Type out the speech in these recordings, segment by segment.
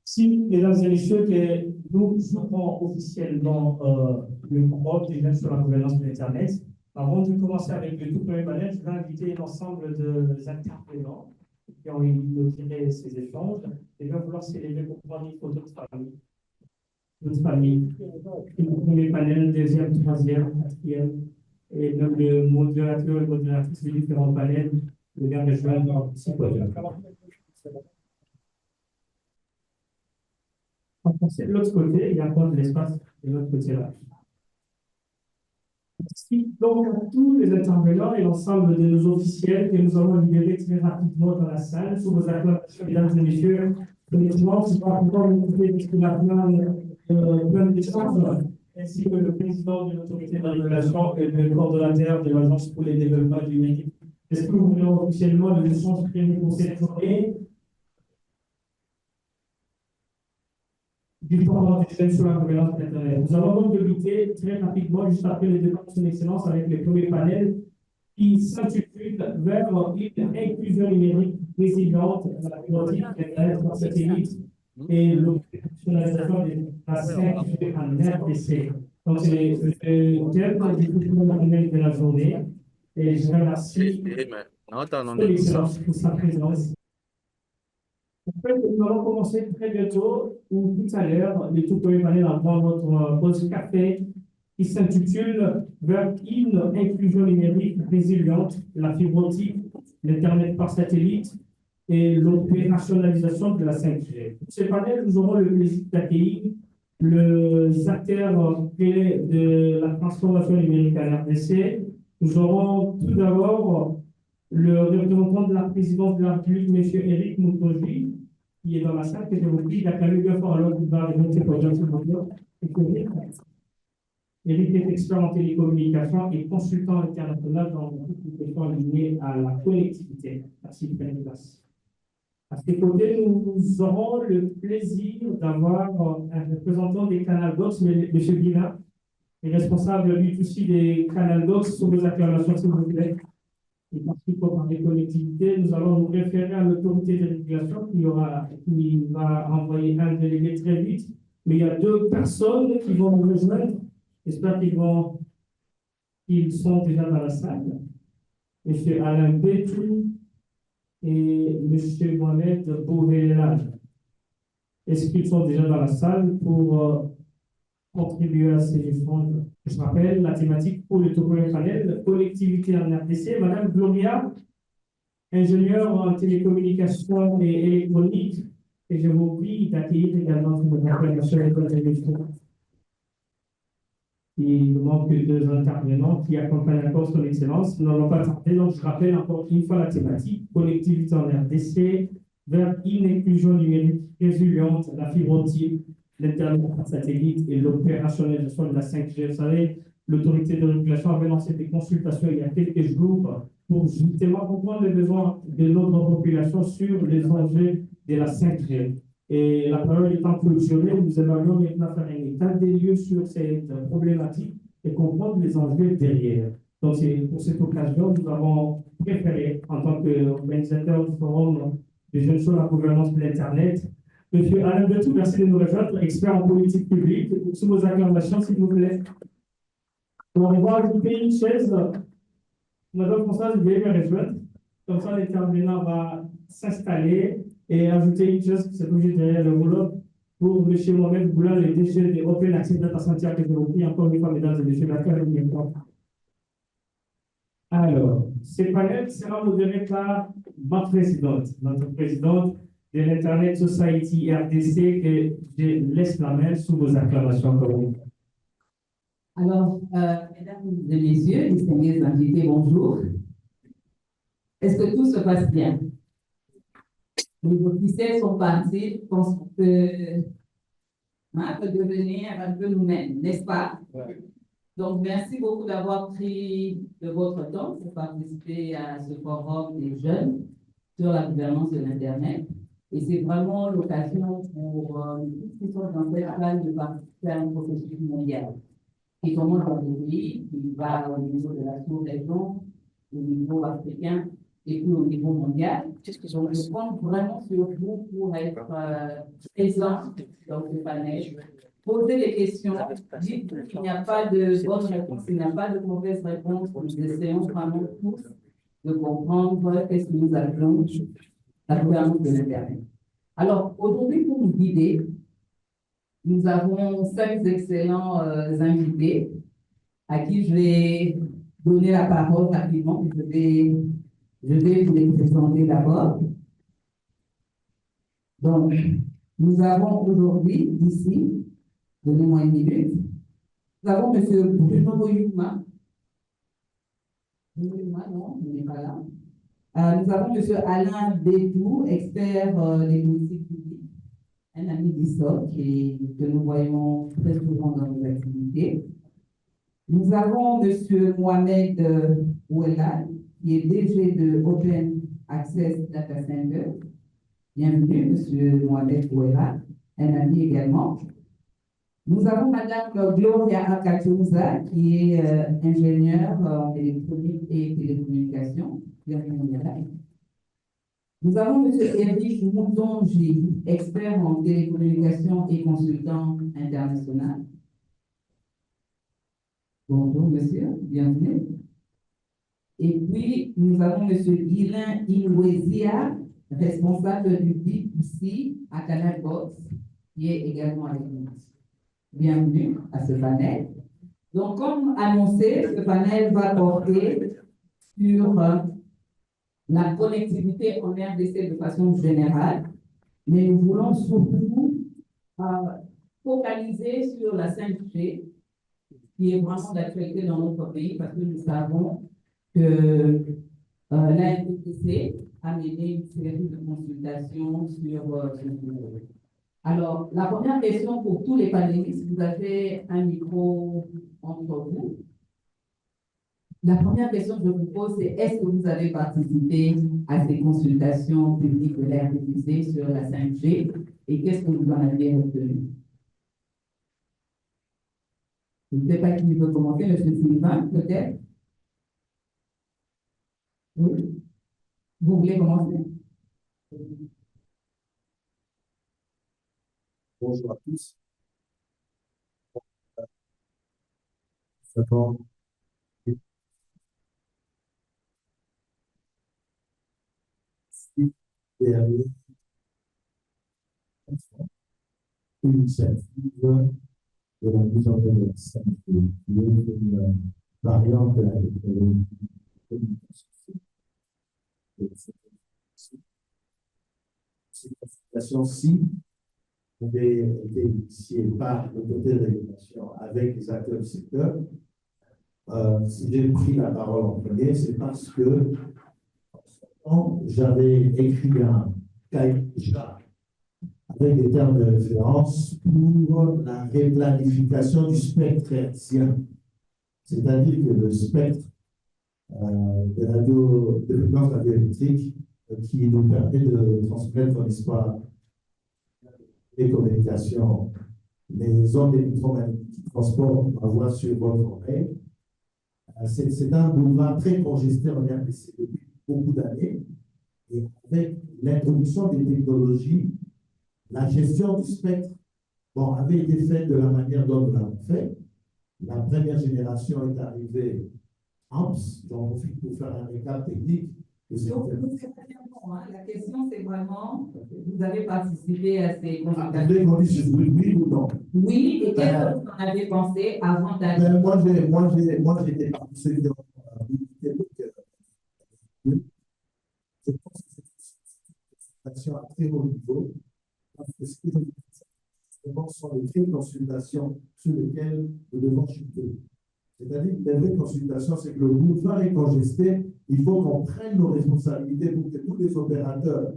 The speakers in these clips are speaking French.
Si, mesdames et messieurs, que nous ouvrons officiellement le colloque des jeunes sur la gouvernance de l'Internet, avant de commencer avec le tout premier panel, je vais inviter l'ensemble des intervenants qui ont inauguré ces échanges et je vais vouloir s'élever pour prendre une photo de famille. Notre famille. Le premier panel, deuxième, troisième, quatrième, et même le modérateur et modératrice des différents panels, le bien rejoindre ce podium. De l'autre côté, il y a encore de l'espace de l'autre côté-là. Merci donc à tous les intervenants et l'ensemble de nos officiels que nous avons libérés très rapidement dans la salle. Sous vos acclamations, mesdames et messieurs, honnêtement, je ne vais pas pouvoir vous couper parce qu'il y a plein d'échanges, ainsi que le président de l'autorité de régulation et le coordonnateur de l'Agence pour le développement du numérique. Est-ce que vous voulez officiellement le échange prévu pour cette journée? Du format des jeunes sur la gouvernance d'Internet. Nous allons donc débuter très rapidement, juste après le débat de son excellence, avec le premier panel qui s'intitule vers une inclusion numérique résiliente, la pilotique d'Internet par satellite et l'opérationnalisation de la 5G en RDC. Donc, c'est le thème du premier panel de la journée. Et je remercie son excellence pour sa présence. En fait, nous allons commencer très bientôt, ou tout à l'heure, le tout premier panel avant notre pause café qui s'intitule vers une inclusion numérique résiliente, la fibre optique, l'Internet par satellite et l'opérationnalisation de la 5G. Pour ce panel, nous aurons le plaisir d'accueillir les acteurs clés de la transformation numérique à RDC. Nous aurons tout d'abord le représentant de la présidence de la République, M. Eric Moutoji, qui est dans la salle, que je vous prie d'accueillir bien fort alors qu'il va remonter pour dire ce bonjour. Eric est expert en télécommunications et consultant international dans toutes les questions liées à la connectivité. Merci de prendre place. À ses côtés, nous aurons le plaisir d'avoir un représentant des Canal Docs, M. Guina, responsable lui aussi des Canal Docs, sous vos acclamations, s'il vous plaît. Et parce qu'il faut parler collectivité, nous allons nous référer à l'autorité de régulation qui va envoyer un délégué très vite. Mais il y a deux personnes qui vont nous rejoindre. J'espère qu'ils sont déjà dans la salle. M. Alain Bétou et M. Mohamed Bouvelal. Est-ce qu'ils sont déjà dans la salle pour contribuer à ces échanges? Je rappelle la thématique pour le tout premier panel, collectivité en RDC. Madame Gloria, ingénieure en télécommunications et électronique, et je vous prie d'accueillir également notre intervention école d'électronique. Il nous manque deux intervenants qui accompagnent encore son excellence. Nous n'allons pas tarder, donc je rappelle encore une fois la thématique, collectivité en RDC, vers une inclusion numérique résiliente, la fibre optique, l'Internet par satellite et l'opérationnalisation de la 5G. Vous savez, l'autorité de régulation avait lancé des consultations il y a quelques jours pour justement comprendre les besoins de notre population sur les enjeux de la 5G. Et la parole étant clôturée, nous aimerions maintenant faire un état des lieux sur cette problématique et comprendre les enjeux derrière. Donc, pour cette occasion, nous avons préféré, en tant qu'organisateur du forum des jeunes sur la gouvernance de l'Internet, Monsieur Alain Bétou, merci de nous rejoindre, expert en politique publique. Sous vos acclamations, s'il vous plaît. On va ajouter une chaise. Madame Françoise, vous veuillez me rejoindre. Comme ça, l'intervenant va s'installer et ajouter une chaise qui se trouve derrière le rouleau pour M. Mohamed Boula, le DG de Open Access Data Center, que je vous prie encore une fois, mesdames et messieurs, d'accueillir. Alors, ce panel sera modéré par notre présidente de l'Internet Society RDC, que je laisse la main sous vos acclamations. Alors, mesdames et messieurs, distingués invités, bonjour. Est-ce que tout se passe bien? Les officiels sont partis, je pense qu'on peut devenir un peu nous-mêmes, n'est-ce pas? Ouais. Donc, merci beaucoup d'avoir pris de votre temps pour participer à ce forum des jeunes sur la gouvernance de l'Internet. Et c'est vraiment l'occasion pour tous qui sont dans cette salle de participer à un processus mondial qui commence dans les pays, qui va au niveau de la sous-région, au niveau africain et puis au niveau mondial. Je compte vraiment sur vous pour être présent dans ce panel. Posez des questions, dites qu'il n'y a pas de bonne réponse, il n'y a pas de mauvaise réponse. Nous essayons vraiment tous de comprendre qu'est-ce que nous appelons la gouvernance de l'Internet. Alors, aujourd'hui, pour nous guider, nous avons 5 excellents invités à qui je vais donner la parole rapidement. Je vais vous les présenter d'abord. Donc, nous avons aujourd'hui, ici, donnez-moi une minute, nous avons M. Bruno Yuma. Bruno Yuma, non, il n'est pas là. Nous avons M. Alain Bétou, expert des politiques publiques, un ami d'ISOC que nous voyons très souvent dans nos activités. Nous avons M. Mohamed Ouelal, qui est DG de Open Access Data Center. Bienvenue, M. Mohamed Ouelal, un ami également. Nous avons Mme Gloria Akatouza, qui est ingénieure en électronique et télécommunications. Bienvenue, Madame. Nous avons M. Eric Moutonji, expert en télécommunications et consultant international. Bonjour, monsieur, bienvenue. Et puis, nous avons M. Guylain Inouezia, responsable du B2C à Canal Box, qui est également avec nous. Bienvenue à ce panel. Donc, comme annoncé, ce panel va porter sur la connectivité en RDC de façon générale, mais nous voulons surtout focaliser sur la 5G, qui est vraiment d'actualité dans notre pays, parce que nous savons que la NTTC a mené une série de consultations sur ce sujet. Alors, la première question pour tous les panélistes, vous avez un micro entre vous. La première question que je vous pose, c'est est-ce que vous avez participé à ces consultations publiques de la RDC sur la 5G et qu'est-ce que vous en avez retenu? Je ne sais pas qui veut commencer, M. Sylvain, peut-être? Oui. Vous voulez commencer? Bonjour à tous. D'abord, dernier initiative de la mise en œuvre de la 5G, qui est une variante de la technologie de communication. Cette consultation-ci avait été initiée par le comité de régulation avec les acteurs du secteur. Si j'ai pris la parole en premier, c'est parce que j'avais écrit un cahier avec des termes de référence pour la replanification du spectre hertzien. C'est-à-dire que le spectre de fréquence radioélectrique qui nous permet de transmettre, n'est-ce pas, les communications, les ondes électromagnétiques qui transportent ma voix sur votre oreille. C'est un boulevard très congesté en RDC depuis beaucoup d'années. Et avec l'introduction des technologies, la gestion du spectre avait été faite de la manière dont nous l'avons fait. La première génération est arrivée AMPS, j'en profite pour faire un récap technique. Donc, la question, c'est vraiment, vous avez participé à ces consultations? Oui ou non? Oui, et qu'est-ce que vous en avez pensé avant d'aller? Moi, j'étais parmi ceux qui ont je pense que c'est une consultation à très haut niveau, parce que ce que sont les vraies consultations sur lesquelles nous devons chuter. C'est-à-dire que les vraies consultations, c'est que le boulevard est congesté, il faut qu'on prenne nos responsabilités pour que tous les opérateurs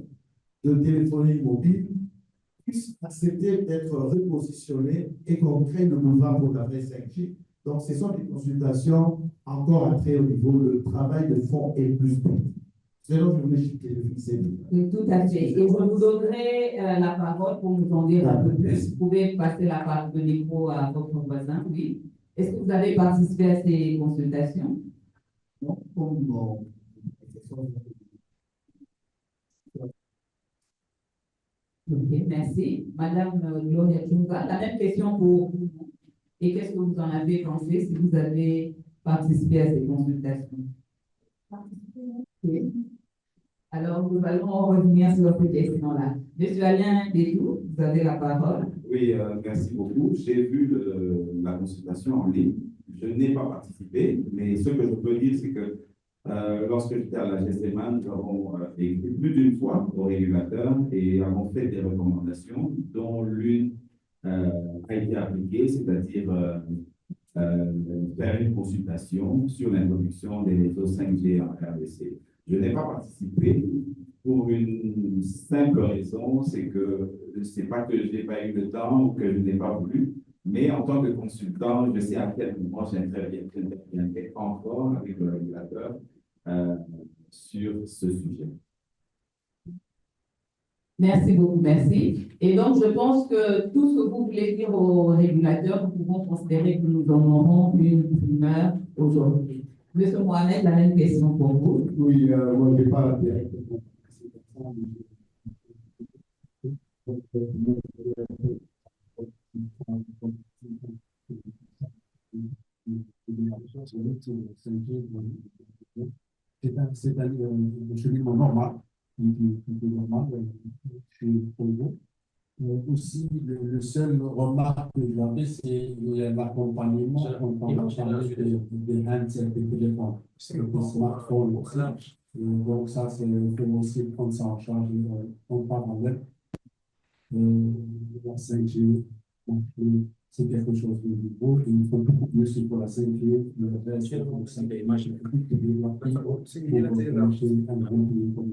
de téléphonie mobile puissent accepter d'être repositionnés et qu'on crée le boulevard pour la vraie 5G. Donc, ce sont des consultations encore à très haut niveau. Le travail de fond est plus bon. C'est là que je voulais fixer. Tout à fait. Et je vous donnerai la parole pour nous en dire un peu plus. Vous pouvez passer la parole de micro à votre voisin, oui. Est-ce que vous avez participé à ces consultations? Non, comme Ok, merci. Madame Gloria Chunga, la même question pour vous. Et qu'est-ce que vous en avez pensé si vous avez participé à ces consultations? Ok. Alors, nous allons revenir sur cette question-là. Monsieur Alain Dédou, vous avez la parole. Oui, merci beaucoup. J'ai vu la consultation en ligne. Je n'ai pas participé, mais ce que je peux dire, c'est que lorsque j'étais à la GSMAN, nous avons écrit plus d'une fois au régulateur et avons fait des recommandations, dont l'une a été appliquée, c'est-à-dire faire une consultation sur l'introduction des réseaux 5G en RDC. Je n'ai pas participé pour une simple raison, c'est que ce n'est pas que je n'ai pas eu le temps ou que je n'ai pas voulu, mais en tant que consultant, je sais à quel moment j'interviendrai encore avec le régulateur sur ce sujet. Merci beaucoup, merci. Et donc, je pense que tout ce que vous voulez dire au régulateur, nous pouvons considérer que nous en aurons une primeur aujourd'hui. Monsieur Mohamed, la même question pour vous. Oui, moi, je n'ai pas la directement. C'est un cheminement normal, normal chez Congo. Aussi, le seul remarque que j'avais, c'est l'accompagnement quand on parlait des handsets, des téléphones, des smartphones aussi. Donc ça, il faut aussi prendre ça en charge. On parle avec la 5G. Donc, c'est quelque chose de nouveau. Il faut beaucoup plus pour la 5G. Le reste, c'est beaucoup de développement pour marcher un grand pays comme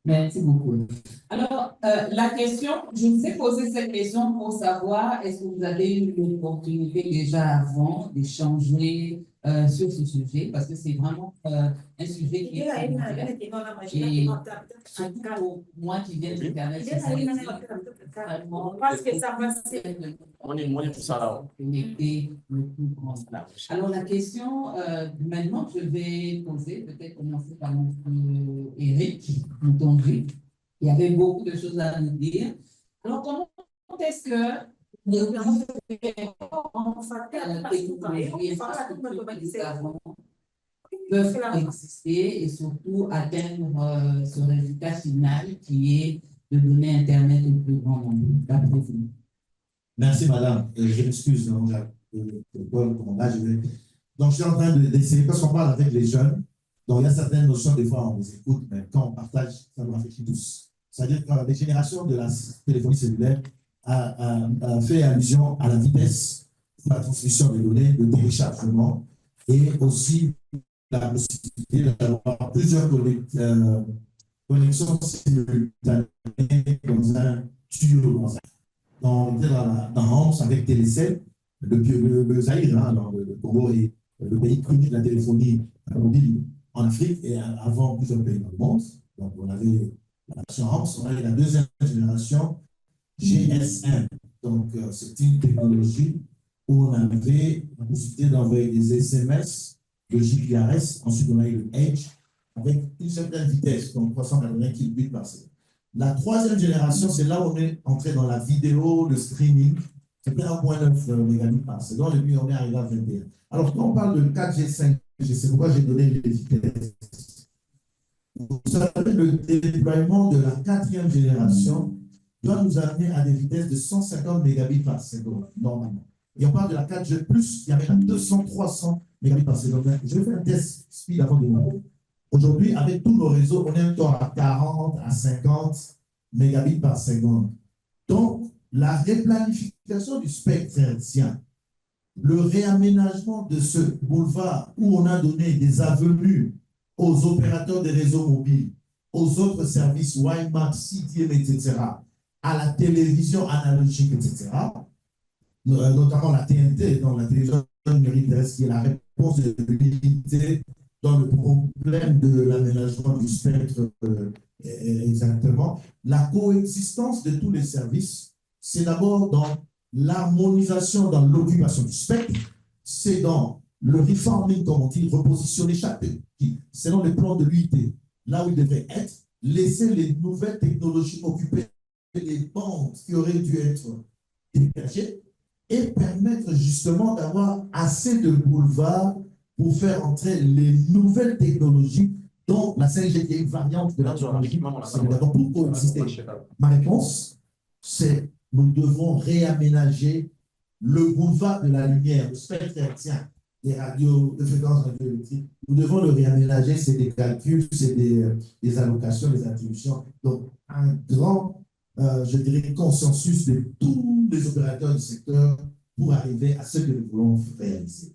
Merci beaucoup. Alors, la question, je vous ai posé cette question pour savoir est-ce que vous avez eu l'opportunité déjà avant d'échanger sur ce sujet, parce que c'est vraiment un sujet qui est et surtout pour moi qui viens du Canada, alors la question maintenant je vais poser, peut-être commencer par M. Eric Moutonji. Il y avait beaucoup de choses à nous dire. Alors comment est-ce que les gouvernements peuvent exister et surtout atteindre ce résultat final qui est de donner Internet au plus grand nombre? Merci, madame. Je m'excuse. Donc, je suis en train d'essayer, parce qu'on parle avec les jeunes, donc il y a certaines notions, des fois, on les écoute, mais quand on partage, ça nous réfléchit tous. C'est-à-dire que la génération de la téléphonie cellulaire a fait allusion à la vitesse de la transmission des données, le téléchargement, et aussi la possibilité d'avoir plusieurs connexions simultanées dans un tuyau, dans Homs avec Télécell, le Zaïre, hein, dans le Congo est le pays connu de la téléphonie mobile en Afrique et avant plusieurs pays dans le monde. Donc on avait la version Homs, on avait la deuxième génération GSM. Donc c'est une technologie où on avait la possibilité d'envoyer des SMS, le GPRS, ensuite on a eu le Edge avec une certaine vitesse, donc 380 kbps par seconde. La troisième génération, c'est là où on est entré dans la vidéo, le streaming. C'était 1.9 mégabits par seconde, et puis on est arrivé à 21. Alors, quand on parle de 4G, 5G, c'est pourquoi j'ai donné les vitesses. Vous savez, le déploiement de la quatrième génération doit nous amener à des vitesses de 150 mégabits par seconde, normalement. Et on parle de la 4G+, qui amène à 200, 300 mégabits par seconde. Je vais faire un test speed avant de vous. Aujourd'hui, avec tous nos réseaux, on est encore à 40 à 50 mégabits par seconde. Donc, la replanification du spectre hertzien, le réaménagement de ce boulevard où on a donné des avenues aux opérateurs des réseaux mobiles, aux autres services WiMAX, CDM, etc., à la télévision analogique, etc., notamment la TNT, donc la télévision numérique terrestre, qui est la réponse de l'unité dans le problème de l'aménagement du spectre exactement. La coexistence de tous les services, c'est d'abord dans l'harmonisation dans l'occupation du spectre, c'est dans le reforming, comme on dit, repositionner chaque pays selon le plan de l'UIT, là où il devrait être, laisser les nouvelles technologies occuper les bandes qui auraient dû être dégagées et permettre justement d'avoir assez de boulevards pour faire entrer les nouvelles technologies dont la 5G qui est une variante de la technologie. Donc, pour coexister. Ma réponse, c'est nous devons réaménager le boulevard de la lumière, le spectre hertzien, les radios, de fréquences radioélectriques. Nous devons le réaménager, c'est des calculs, c'est des allocations, des attributions. Donc, un grand, je dirais, consensus de tous les opérateurs du secteur pour arriver à ce que nous voulons réaliser.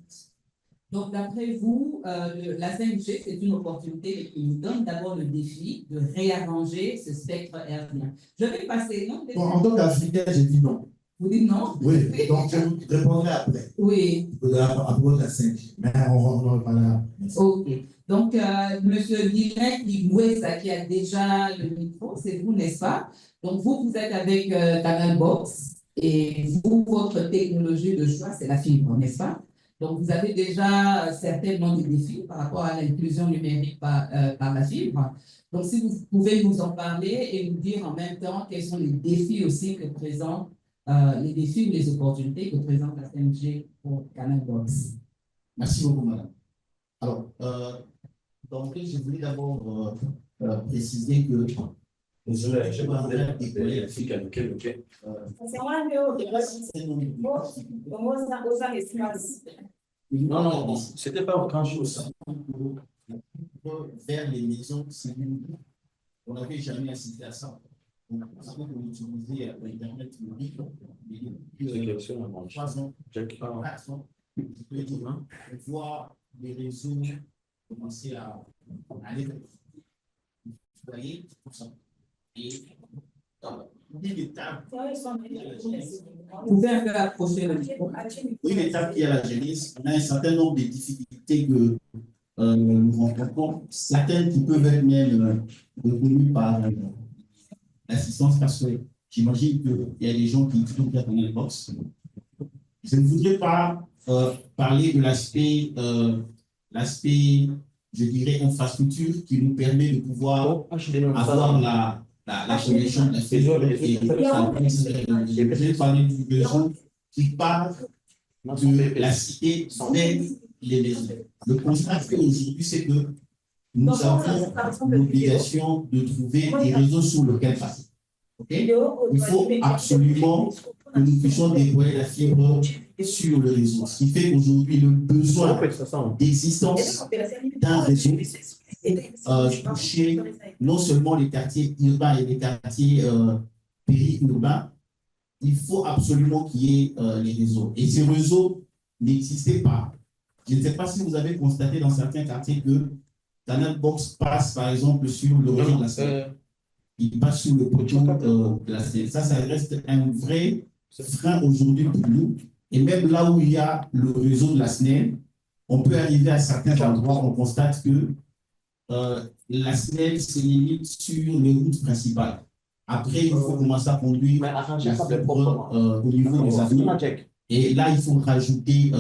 Donc, d'après vous, la 5G, c'est une opportunité qui nous donne d'abord le défi de réarranger ce spectre hertzien. Je vais passer, non? Bon, en tant qu'Africain, j'ai dit non. Vous dites non? Oui, donc je vous répondrai après. Oui. À propos de la 5G. Mais on en reparlera. OK. Donc, M. Direct Igweza, qui a déjà le micro, c'est vous, n'est-ce pas? Donc, vous êtes avec Canal Box et vous, votre technologie de choix, c'est la fibre, n'est-ce pas? Donc, vous avez déjà certainement des défis par rapport à l'inclusion numérique par la fibre. Donc, si vous pouvez nous en parler et nous dire en même temps quels sont les défis aussi que présente, les défis ou les opportunités que présente la 5G pour Canal Box. Merci beaucoup, madame. Alors, d'entrée, je voulais d'abord préciser que je parlerai d'écoler l'Afrique à lequel, non, c'était pas grand chose. Vers les maisons civiles, on n'avait jamais assisté à ça. Donc, on utilisait Internet public, 3 ans, 4 ans, on voit les réseaux commencer à aller vers vous voyez, pour ça. Et l'étape, Vous pouvez un peu approcher le micro. oui, l'étape qui est à la jeunesse, on a un certain nombre de difficultés que nous rencontrons, certaines qui peuvent être même reconnues par l'assistance, parce que j'imagine qu'il y a des gens qui utilisent la Canal Box. Je ne voudrais pas parler de l'aspect, je dirais, infrastructure qui nous permet de pouvoir avoir la connexion de la fibre. Je vais parler du besoin qui part de la cité vers les maisons. Le constat aujourd'hui, c'est que nous avons l'obligation de trouver des réseaux sur lesquels passer. Okay? Il faut absolument que nous puissions déployer la fibre sur le réseau. Ce qui fait qu'aujourd'hui, le besoin d'existence d'un réseau toucher non seulement les quartiers urbains et les quartiers périurbains, il faut absolument qu'il y ait les réseaux. Et ces réseaux n'existaient pas. Je ne sais pas si vous avez constaté dans certains quartiers que Canal Box passe, par exemple, sur le réseau de la Seine. Il passe sur le poteau de la Seine. Ça reste un vrai frein aujourd'hui pour nous. Et même là où il y a le réseau de la SNEL, on peut arriver à certains endroits, on constate que la SNEL se limite sur les routes principales. Après, il faut commencer à conduire la fibre au niveau des avenues. Et là, il faut rajouter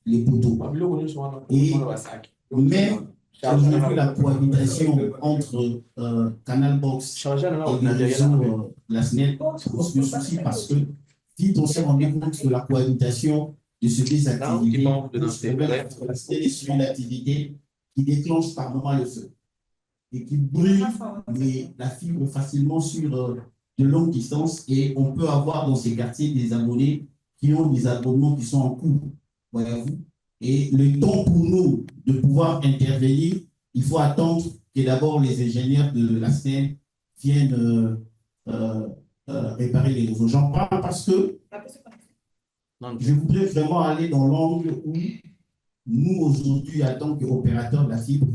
les poteaux. Et même aujourd'hui, la cohabitation entre Canal Box et le réseau la SNEL pose le souci parce que vite on s'est rendu compte de la cohabitation de ce désactivité la SNEL est sur une activité qui déclenche par moment le feu et qui brûle la fibre facilement sur de longues distances, et on peut avoir dans ces quartiers des abonnés qui ont des abonnements qui sont en cours, voyez-vous. Et le temps pour nous de pouvoir intervenir, il faut attendre que d'abord les ingénieurs de la SNEL viennent réparer les réseaux. J'en parle parce que je voudrais vraiment aller dans l'angle où nous, aujourd'hui, en tant qu'opérateurs de la fibre,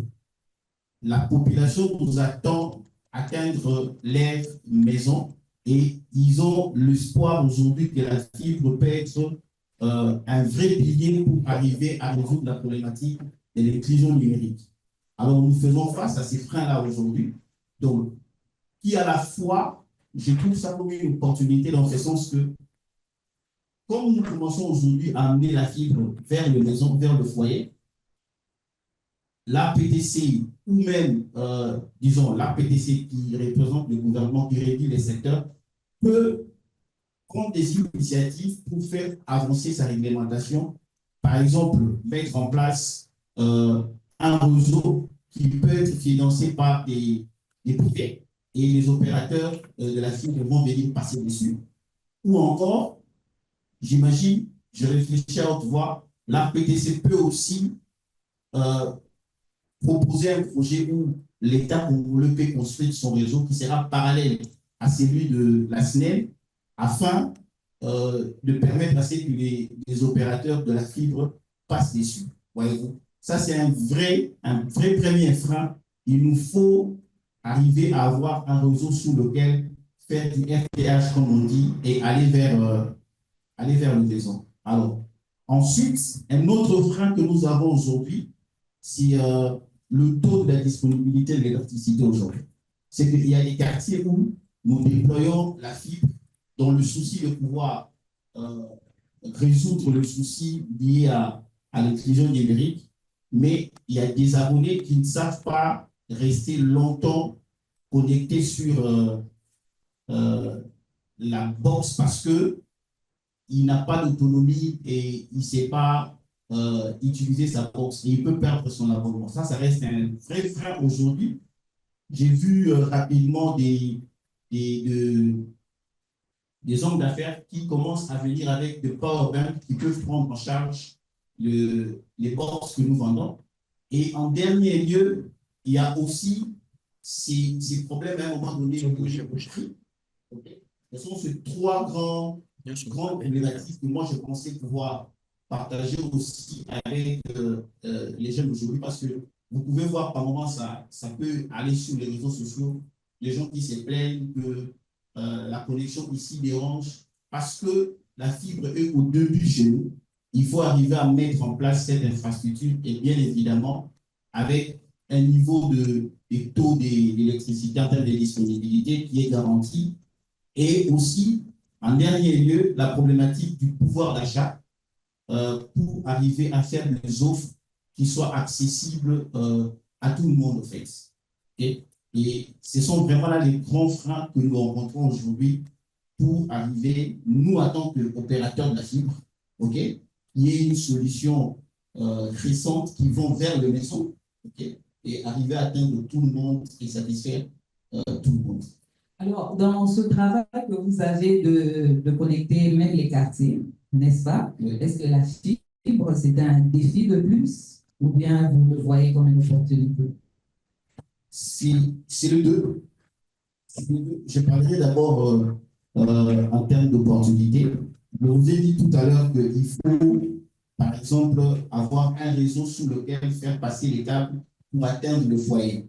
la population nous attend atteindre l'ère maison, et ils ont l'espoir aujourd'hui que la fibre peut être un vrai pilier pour arriver à résoudre la problématique de l'inclusion numérique. Alors, nous faisons face à ces freins-là aujourd'hui, donc, qui à la fois, je trouve ça comme une opportunité dans ce sens que, comme nous commençons aujourd'hui à amener la fibre vers les maisons, vers le foyer, l'APTC ou même, disons, l'APTC qui représente le gouvernement, qui régule les secteurs, peut prendre des initiatives pour faire avancer sa réglementation. Par exemple, mettre en place un réseau qui peut être financé par des privés et les opérateurs de la fibre vont venir passer dessus. Ou encore, j'imagine, je réfléchis à haute voix, la PTC peut aussi proposer un projet où l'État congolais peut construire son réseau qui sera parallèle à celui de la SNEL afin de permettre à ce que les opérateurs de la fibre passent dessus. Voyez-vous, ça c'est un vrai premier frein. Il nous faut arriver à avoir un réseau sur lequel faire du FTH, comme on dit, et aller vers le réseau. Alors, ensuite, un autre frein que nous avons aujourd'hui, c'est le taux de la disponibilité de l'électricité aujourd'hui. C'est qu'il y a des quartiers où nous déployons la fibre dans le souci de pouvoir résoudre le souci lié à l'exclusion numérique, mais il y a des abonnés qui ne savent pas rester longtemps connectés sur la box parce qu'il n'a pas d'autonomie et il ne sait pas utiliser sa box et il peut perdre son abonnement. Ça reste un vrai frein aujourd'hui. J'ai vu rapidement des hommes d'affaires qui commencent à venir avec des powerbanks qui peuvent prendre en charge les box que nous vendons. Et en dernier lieu, il y a aussi ces problèmes à un moment donné de prix. Okay. Ce sont ces trois grandes problématiques que moi je pensais pouvoir partager aussi avec les jeunes aujourd'hui parce que vous pouvez voir par moment ça peut aller sur les réseaux sociaux, les gens qui se plaignent que la connexion ici dérange parce que la fibre est au début chez nous. Il faut arriver à mettre en place cette infrastructure et bien évidemment avec un niveau de taux d'électricité en termes de disponibilité qui est garanti. Et aussi, en dernier lieu, la problématique du pouvoir d'achat pour arriver à faire des offres qui soient accessibles à tout le monde, en fait. Et ce sont vraiment là les grands freins que nous rencontrons aujourd'hui pour arriver, nous, en tant qu'opérateurs de la fibre, il y ait une solution récente qui vont vers le maison, et arriver à atteindre tout le monde et satisfaire tout le monde. Alors, dans ce travail que vous avez de connecter même les quartiers, n'est-ce pas? Oui. Est-ce que la fibre, c'est un défi de plus ou bien vous le voyez comme une opportunité? C'est le deux. Je parlerai d'abord en termes d'opportunité. Je vous ai dit tout à l'heure qu'il faut, par exemple, avoir un réseau sur lequel faire passer les câbles pour atteindre le foyer.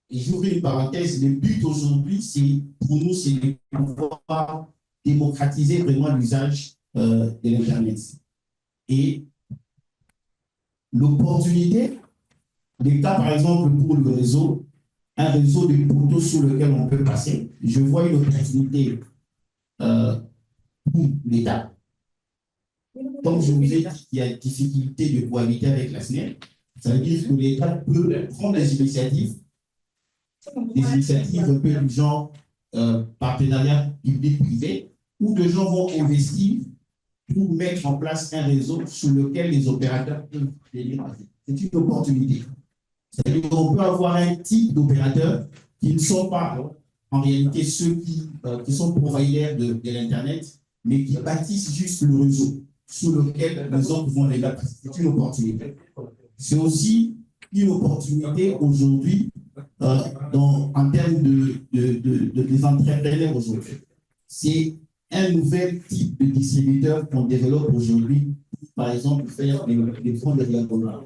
Et j'ouvre une parenthèse, le but aujourd'hui, pour nous, c'est de pouvoir démocratiser vraiment l'usage de l'Internet. Et l'opportunité, les cas par exemple pour le réseau, un réseau de poteaux sur lequel on peut passer, je vois une opportunité pour l'État. Comme je vous ai dit, il y a une difficulté de cohabiter avec la SNEL, ça veut dire que l'État peut prendre des initiatives un peu du genre partenariat public-privé, où des gens vont investir pour mettre en place un réseau sur lequel les opérateurs peuvent venir. C'est une opportunité. C'est-à-dire qu'on peut avoir un type d'opérateurs qui ne sont pas en réalité ceux qui sont providers de l'Internet, mais qui bâtissent juste le réseau sur lequel les autres vont les mettre. C'est une opportunité. C'est aussi une opportunité aujourd'hui en termes des entrepreneurs aujourd'hui. C'est un nouvel type de distributeur qu'on développe aujourd'hui, par exemple, faire des fonds de développement.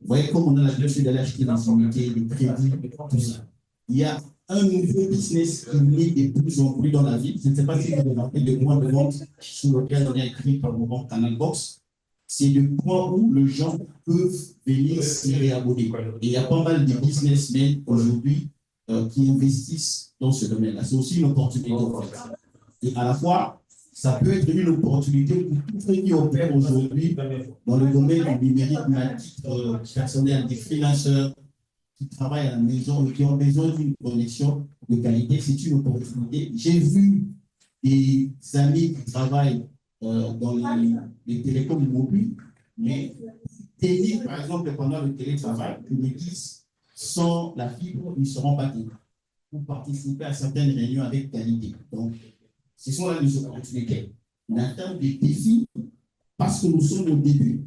Vous voyez comme on a l'habitude d'aller acheter des unités, des crédits, tout ça. Il y a un nouveau business qui est de plus en plus dans la ville. Je ne sais pas si vous avez remarqué le point de vente sur lequel on a écrit par moment Canal Box. C'est le point où les gens peuvent venir s'y réabonner. Et il y a pas mal de businessmen aujourd'hui qui investissent dans ce domaine-là. C'est aussi une opportunité. En fait. Et à la fois, ça peut être une opportunité pour tous ceux qui opèrent aujourd'hui dans le domaine du numérique, mais à titre personnel, des freelancers qui travaillent à la maison et qui ont besoin d'une connexion de qualité. C'est une opportunité. J'ai vu des amis qui travaillent dans les télécoms mobiles, mais tenir, par exemple, pendant le télétravail, que les disent sans la fibre, ils ne seront pas tenus pour participer à certaines réunions avec qualité. Donc, ce sont là les opportunités. On atteint des défis parce que nous sommes au début.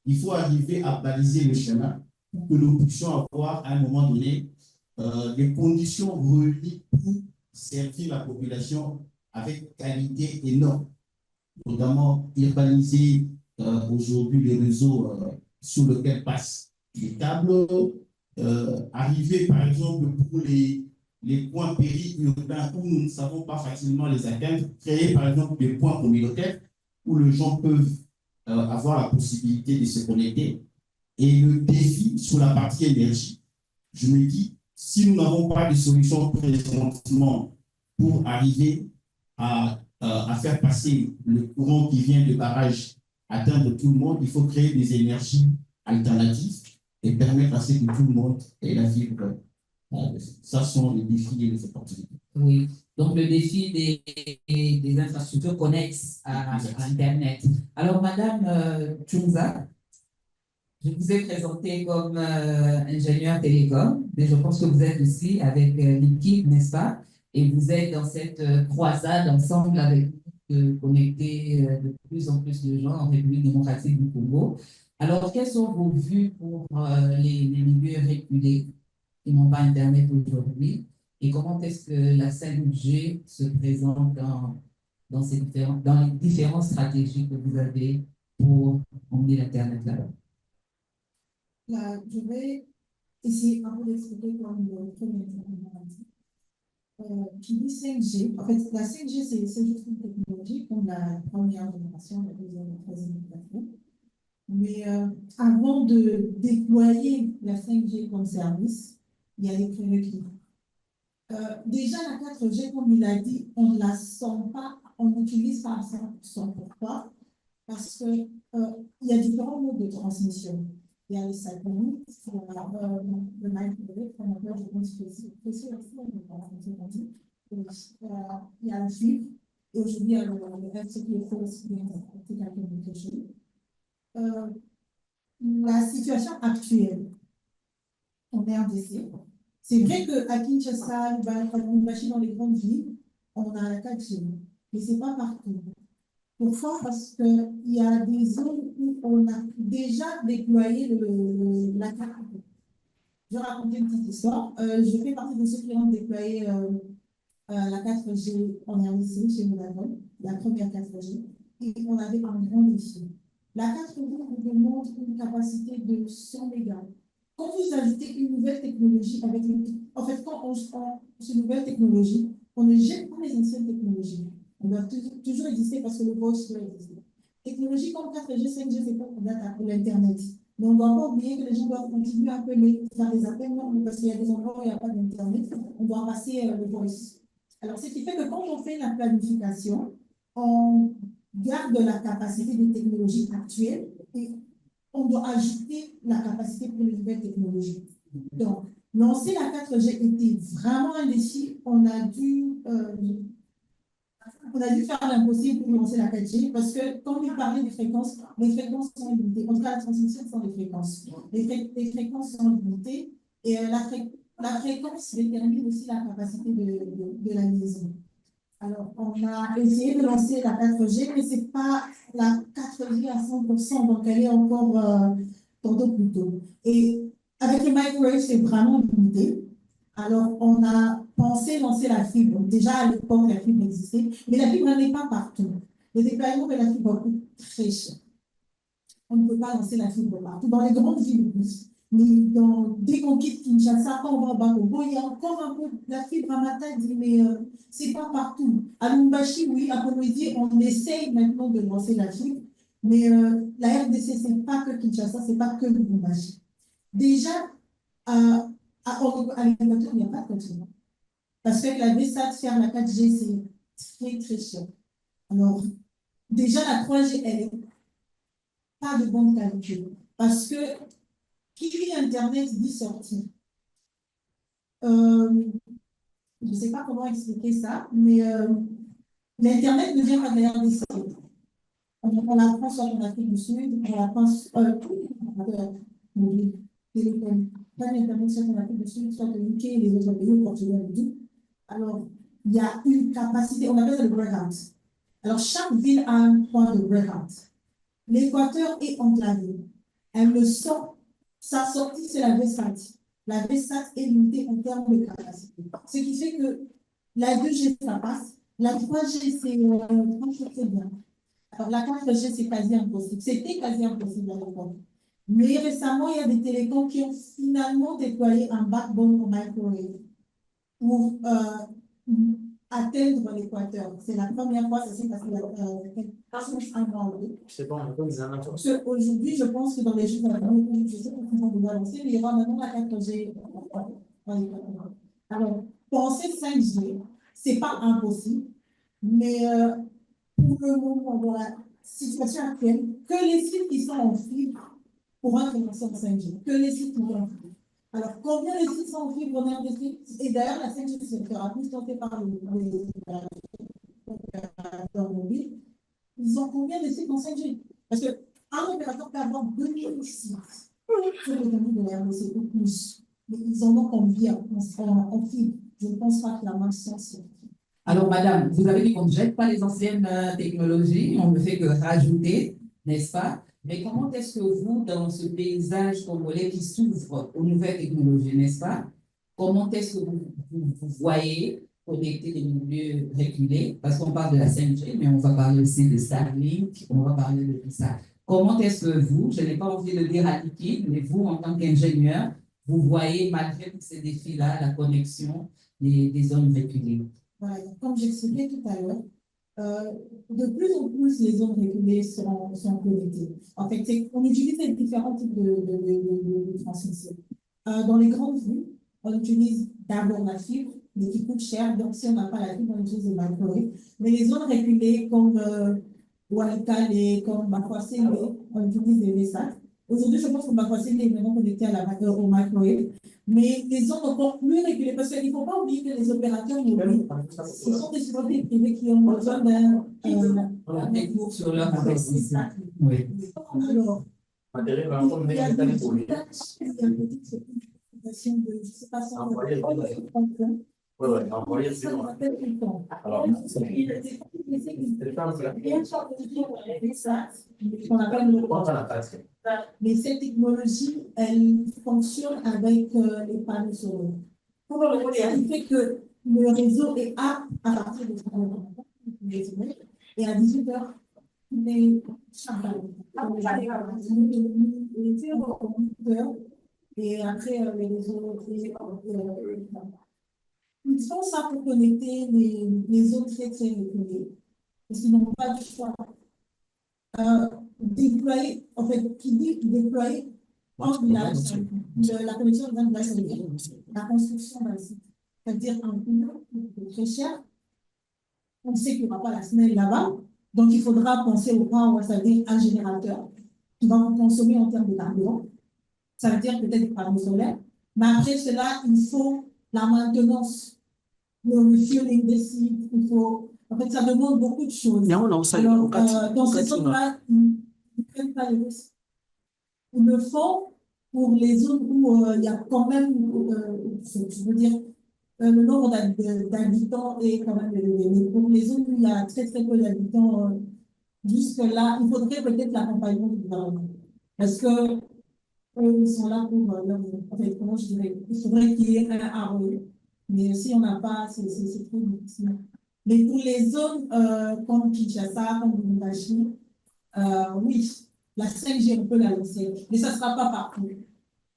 Il faut arriver à baliser le chemin pour que nous puissions avoir à un moment donné des conditions réunies pour servir la population avec qualité et normes, notamment urbaniser aujourd'hui les réseaux sur lesquels passent les câbles, arriver par exemple pour les points périurbains où nous ne savons pas facilement les atteindre, créer par exemple des points communautaires où les gens peuvent avoir la possibilité de se connecter. Et le défi sur la partie énergie, je me dis, si nous n'avons pas de solution présentement pour arriver à faire passer le courant qui vient de barrage, atteindre tout le monde, il faut créer des énergies alternatives et permettre à ce que tout le monde ait la fibre. Ça sont les défis et les opportunités. Oui, donc le défi des infrastructures connexes à Internet. Alors, Madame Tchounza, je vous ai présenté comme ingénieur télécom, mais je pense que vous êtes aussi avec l'équipe, n'est-ce pas? Et vous êtes dans cette croisade ensemble avec de connecter de plus en plus de gens en République démocratique du Congo. Alors, quelles sont vos vues pour les milieux reculés qui n'ont pas Internet aujourd'hui? Et comment est-ce que la 5G se présente dans les différentes stratégies que vous avez pour emmener l'Internet là-bas? Là, je vais essayer un peu d'expliquer comme le premier intervenant a dit. Qui dit 5G, en fait, la 5G, c'est juste une technologie comme la première génération, la deuxième, la troisième, la quatrième. Mais avant de déployer la 5G comme service, il y a des prérequis. Déjà, la 4G, comme il a dit, on ne la sent pas, on n'utilise pas à 100%. Pourquoi? Parce qu'il y a différents modes de transmission. Il y a les satellites, le microwave, qu'on appelle, je pense, il y a la fibre, et aujourd'hui, il y a le reste qui est aussi Optical Communication. La situation actuelle en RDC, c'est vrai qu'à Kinshasa, dans les grandes villes, on a la 4G, mais ce n'est pas partout. Pourquoi? Parce qu'il y a des zones où on a déjà déployé la 4G. Je vais raconter une petite histoire. Je fais partie de ceux qui ont déployé la 4G en RDC, chez Vodafone, la première 4G, et on avait un grand défi. La 4G vous demande une capacité de 100 mégas. Quand vous ajoutez une nouvelle technologie avec en fait, quand on prend une nouvelle technologie, on ne jette pas les anciennes technologies. On doit toujours exister parce que le voice doit exister. Technologie comme 4G, 5G, c'est pas pour l'Internet. Mais on ne doit pas oublier que les gens doivent continuer à faire des appels, parce qu'il y a des endroits où il n'y a pas d'Internet. On doit passer le voice. Alors, ce qui fait que quand on fait la planification, on garde la capacité des technologies actuelles et on doit ajouter la capacité pour les nouvelles technologies. Donc, lancer la 4G était vraiment un défi. On a dû faire l'impossible pour lancer la 4G parce que quand il parlait des fréquences, les fréquences sont limitées. En tout cas, la transmission sont des fréquences. Les fréquences sont limitées et la fréquence détermine aussi la capacité de la liaison. Alors, on a essayé de lancer la 4G, mais ce n'est pas la 4G à 100%, donc elle est encore tantôt plus tôt. Et avec le microwave, c'est vraiment limité. Alors, on a pensé lancer la fibre. Déjà, à l'époque, la fibre existait, mais la fibre n'est pas partout. Le déploiement de la fibre coûte très cher. On ne peut pas lancer la fibre partout. Dans les grandes villes, oui. Mais dès qu'on quitte Kinshasa, quand on va à Bakobo, il y a encore un peu la fibre à Matadi, mais ce n'est pas partout. À Lumbashi, oui, à Kolwezi, on essaye maintenant de lancer la fibre, mais la RDC, ce n'est pas que Kinshasa, ce n'est pas que Lumbashi. Déjà, à l'Équateur, il n'y a pas de continent. Parce que la VSAT, faire la 4G, c'est très, très cher. Alors, déjà, la 3G, elle n'est pas de bonne qualité. Parce que qui dit Internet dit sortir. Je ne sais pas comment expliquer ça, mais l'Internet ne vient pas derrière des sites. On l'apprend soit en Afrique du Sud, on l'apprend téléphone, pas l'Internet soit en Afrique du Sud, soit au UK et les autres pays, au Portugal et tout. Alors, il y a une capacité, on appelle ça le breakout. Alors, chaque ville a un point de breakout. L'Équateur est enclavé. Elle le sort. Sa sortie, c'est la VSAT. La VSAT est limitée en termes de capacité. Ce qui fait que la 2G, ça passe. La 3G, c'est bien. Alors, la 4G, c'est quasi impossible. C'était quasi impossible à l'époque. Mais récemment, il y a des télécoms qui ont finalement déployé un backbone au microwave pour atteindre l'Équateur. C'est la première fois, ça s'est passé il y a un an. C'est bon, on peut les annoncer. Aujourd'hui, je pense que dans les jours à venir, je sais pas comment on va lancer, mais il y aura maintenant la 4G. Alors, penser 5G, ce n'est pas impossible, mais pour le moment, dans la situation actuelle, que les sites qui sont en fibre pourront commencer en 5G, que les sites qui sont en fibre. Alors, combien de sites sont en fibre on est en fibre? Et d'ailleurs, la 5G sera plus tentée par les opérateurs mobiles. Ils ont combien de sites en 5G? Parce qu'un opérateur peut avoir 2000 sites sur l'économie de la RDC ou plus. Mais ils en ont combien en fibre? Je ne pense pas que la main soit. Alors, madame, vous avez dit qu'on ne jette pas les anciennes technologies, on ne fait que rajouter, n'est-ce pas? Mais comment est-ce que vous, dans ce paysage congolais qui s'ouvre aux nouvelles technologies, n'est-ce pas? Comment est-ce que vous voyez connecter les milieux reculés? Parce qu'on parle de la 5G, mais on va parler aussi de Starlink, on va parler de tout ça. Comment est-ce que vous, je n'ai pas envie de dire à liquide, mais vous, en tant qu'ingénieur, vous voyez, malgré tous ces défis-là, la connexion des zones reculées? Voilà, comme j'expliquais tout à l'heure, de plus en plus, les zones reculées sont connectées. En fait, on utilise différents types de transmission. Dans les grandes villes, on utilise d'abord la fibre, mais qui coûte cher. Donc, si on n'a pas la fibre, on utilise le microwave. Mais les zones reculées, comme Walikale, comme Bakwasele, on utilise les VSAT. Aujourd'hui, je pense que Bakwasele est maintenant connecté au microwave. Mais les zones encore plus régulées, parce qu'il ne faut pas oublier que les opérateurs mobiles, ce sont des sociétés privées qui ont besoin d'un cours sur leur investissement. Oui. Alors, il y a une petite présentation de, je ne sais pas si on va dire, mais cette technologie, elle fonctionne avec les panneaux solaires. Pour le moment, ce qui fait que le réseau est apte à partir de 30h et à 18h, les et après les réseaux. Ils font ça pour connecter les zones très très reculées, parce qu'ils n'ont pas de choix. Déployer, en fait, qui dit déployer en village, la connexion d'un village, la construction d'un site. C'est-à-dire un boulot très cher. On sait qu'il n'y aura pas la semelle là-bas, donc il faudra penser au power, c'est-à-dire un générateur qui va consommer en termes de carburant. Ça veut dire peut-être des panneaux solaires. Mais après cela, il faut la maintenance, le refueling des sites, il faut. En fait, ça demande beaucoup de choses. Alors, dans ces zones-là, ils ne prennent pas les risques. Ils le font pour les zones où il y a quand même, je veux dire, le nombre d'habitants est quand même élevé. Mais pour les zones où il y a très très peu d'habitants, jusque-là, il faudrait peut-être l'accompagnement du gouvernement. Parce que ils sont là pour en fait, comment je dirais, il faudrait qu'il y ait un ROE. Mais si on n'a pas, c'est trop difficile. Mais pour les zones comme Kinshasa, comme Lubumbashi, oui, la 5G, on peut la lancer. Mais ça ne sera pas partout.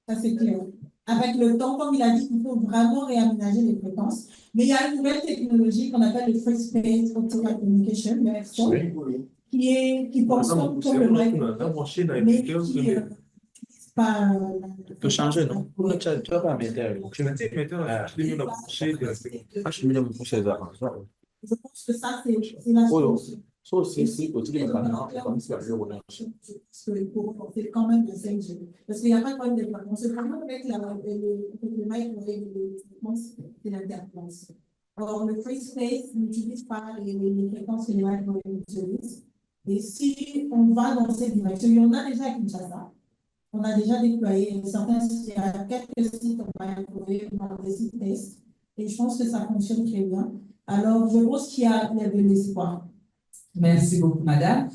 Ça, c'est clair. Avec le temps, comme il a dit, il faut vraiment réaménager les fréquences. Mais il y a une nouvelle technologie qu'on appelle le Free Space Optical Communication, le FSOC, qui fonctionne comme le microwave, mais qui n'utilise pas. Tu peux changer, non? Tu vas pas mettre. Je vais te mettre Je pense que ça, c'est la solution. So, c'est aussi les maintenant, comme c'est le il faut porter quand même le 5G. Parce qu'il n'y a pas de problème de déploiement. C'est vraiment avec le microwave de l'interférence. Or, le free space n'utilise pas les fréquences que les microwaves utilisent. Et si on va dans cette direction, il y en a déjà à Kinshasa. On a déjà déployé certains sites, il y a quelques sites en microwave, dans des sites tests. Et je pense que ça fonctionne très bien. Alors, je pense qu'il y a de l'espoir. Merci beaucoup, madame.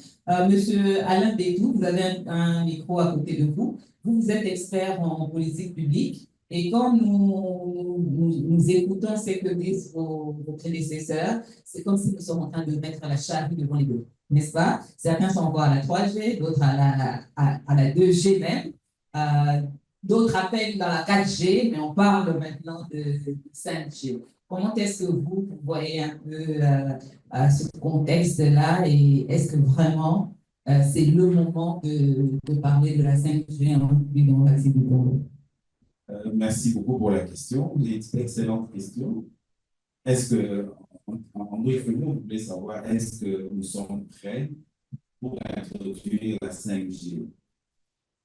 Monsieur Alain Bétou, vous avez un micro à côté de vous. Vous êtes expert en politique publique. Et quand nous écoutons ce que disent vos prédécesseurs, c'est comme si nous sommes en train de mettre la charrue devant les bœufs, n'est-ce pas? Certains sont encore à la 3G, d'autres à la 2G même. D'autres appellent dans la 4G, mais on parle maintenant de 5G. Comment est-ce que vous voyez un peu ce contexte-là et est-ce que vraiment c'est le moment de parler de la 5G en plus dans l'axe du Congo? Merci beaucoup pour la question. Excellente question. Est-ce que, en bref, vous voulez savoir, est-ce que nous sommes prêts pour introduire la 5G?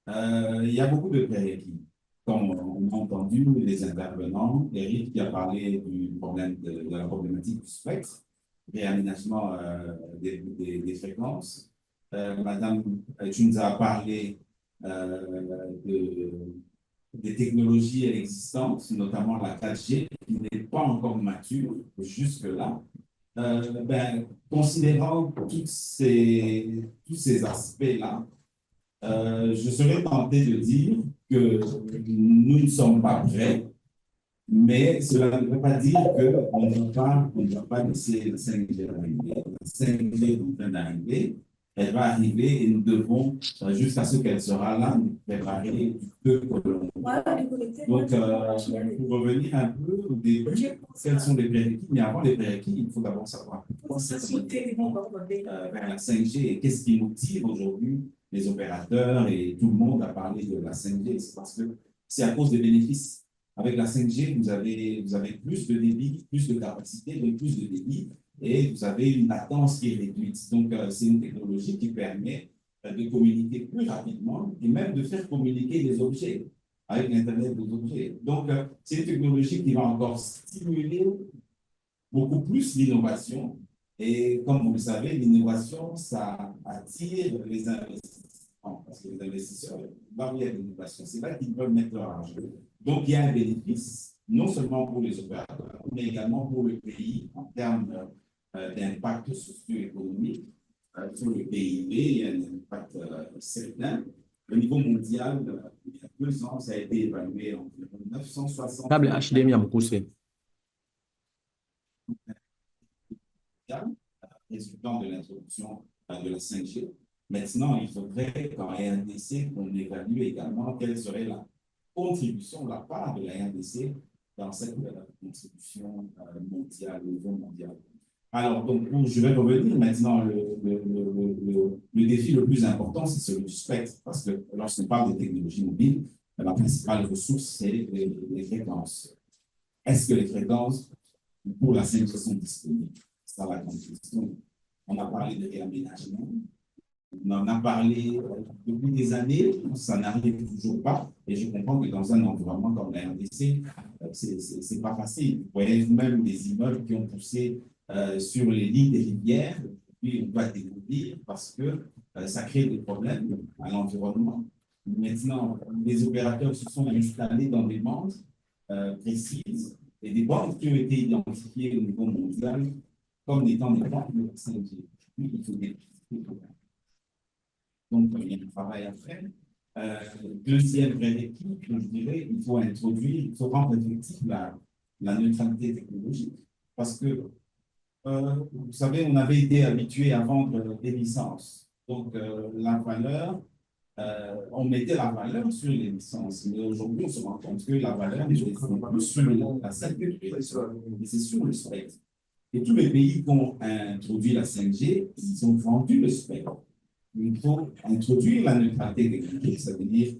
Il y a beaucoup de prérequis. Comme on a entendu les intervenants, Eric qui a parlé du problème de la problématique du spectre, réaménagement des fréquences. Madame, tu nous as parlé des technologies existantes, notamment la 4G, qui n'est pas encore mature jusque-là. Considérant tous ces aspects-là, je serais tenté de dire que nous ne sommes pas prêts, mais cela ne veut pas dire qu'on ne va pas laisser la 5G arriver. La 5G est en train d'arriver, elle va arriver et nous devons, jusqu'à ce qu'elle sera là, nous préparer du peu que l'on. Donc, pour revenir un peu au début, quels sont les prérequis? Mais avant les prérequis, il faut d'abord savoir pourquoi vers la 5G et qu'est-ce qui motive aujourd'hui les opérateurs et tout le monde a parlé de la 5G. C'est parce que c'est à cause des bénéfices. Avec la 5G, vous avez plus de débit, plus de capacité, donc plus de débit, et vous avez une latence qui est réduite. Donc, c'est une technologie qui permet de communiquer plus rapidement et même de faire communiquer les objets avec l'Internet des objets. Donc, c'est une technologie qui va encore stimuler beaucoup plus l'innovation. Et comme vous le savez, l'innovation, ça attire les investissements. Parce que les investisseurs, là où il y a l'innovation, c'est là qu'ils peuvent mettre leur argent. Donc, il y a un bénéfice, non seulement pour les opérateurs, mais également pour le pays en termes d'impact socio-économique sur le PIB. Il y a un impact certain. Au niveau mondial, il y a 2 ans, ça a été évalué en 960. Table HDMI à me pousser. Résultant de l'introduction de la 5G. Maintenant, il faudrait qu'en RDC, qu'on évalue également quelle serait la contribution, la part de la RDC dans cette contribution mondiale, au niveau mondial. Alors, donc, je vais revenir maintenant. Le défi le plus important, c'est celui du spectre, parce que lorsqu'on parle des technologies mobiles, la principale ressource, c'est les fréquences. Est-ce que les fréquences pour la 5G sont disponibles? C'est la grande question. On a parlé de réaménagement. On en a parlé depuis des années, ça n'arrive toujours pas. Et je comprends que dans un environnement comme la RDC, c'est pas facile. Vous voyez vous-même des immeubles qui ont poussé sur les lits des rivières, puis on va découvrir parce que ça crée des problèmes à l'environnement. Maintenant, les opérateurs se sont installés dans des bandes précises et des bandes qui ont été identifiées au niveau mondial comme étant des bandes de 5G. Puis, il faut des. Donc, il y a un travail à faire. Deuxième prérequis, je dirais, il faut rendre effective la neutralité technologique. Parce que, vous savez, on avait été habitué à vendre des licences. Donc, la valeur, on mettait la valeur sur les licences. Mais aujourd'hui, on se rend compte que la valeur est sur la sécurité, et c'est sur le spectre. Et tous les pays qui ont introduit la 5G, ils ont vendu le spectre. Il faut introduire la neutralité technologique, ça veut dire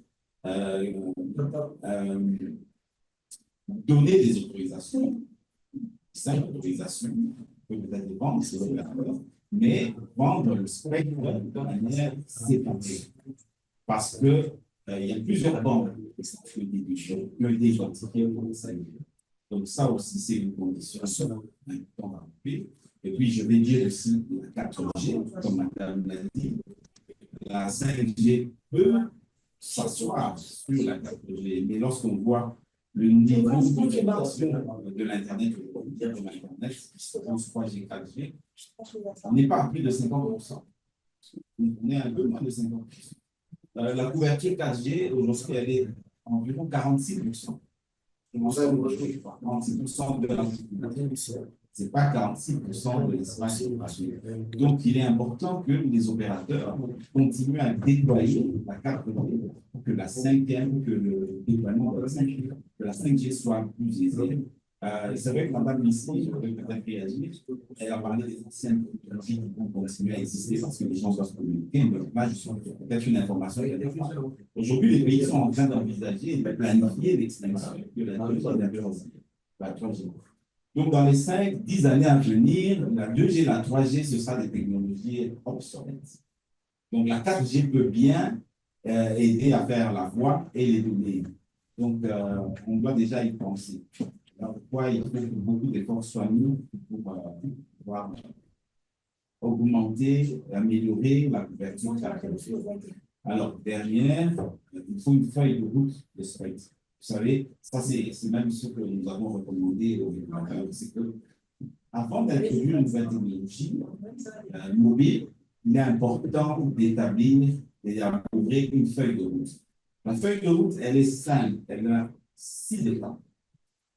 donner des autorisations, 5 autorisations, que vous allez vendre, mais vendre le spectre de manière séparée. Parce que il y a plusieurs bandes qui sont identifiées pour le 5G. Donc, ça aussi, c'est une condition importante à remplir. Et puis, je vais dire aussi la 4G, comme madame l'a dit. La 5G peut s'asseoir sur la 4G, mais lorsqu'on voit le niveau d'utilisation de l'Internet, qui se passe 3G, 4G, on n'est pas à plus de 50%. On est un peu moins de 50%. La couverture 4G, aujourd'hui, elle est environ 46%. 46% de la population. Ce n'est pas 46% de l'espace. Donc, il est important que les opérateurs continuent à déployer la 4G pour que la 5e, que le déploiement de la 5G soit plus aisé. C'est vrai que madame ici, je voudrais peut-être réagir, elle a parlé des anciennes technologies qui vont continuer à exister parce que les gens doivent communiquer, mais là, je suis peut-être une information. Aujourd'hui, les pays sont en train d'envisager et de planifier l'extinction de la 3G. Donc, dans les 5-10 années à venir, la 2G et la 3G, ce sera des technologies obsolètes. Donc, la 4G peut bien aider à faire la voix et les données. Donc, on doit déjà y penser. Alors, pourquoi il faut que beaucoup d'efforts soient mis pour pouvoir augmenter, améliorer la couverture. Alors, derrière, il faut une feuille de route de spectre. Vous savez, ça c'est même ce que nous avons recommandé au régulateur, c'est que avant d'introduire une nouvelle technologie mobile, il est important d'établir et d'ouvrir une feuille de route. La feuille de route, elle est simple, elle a 6 étapes.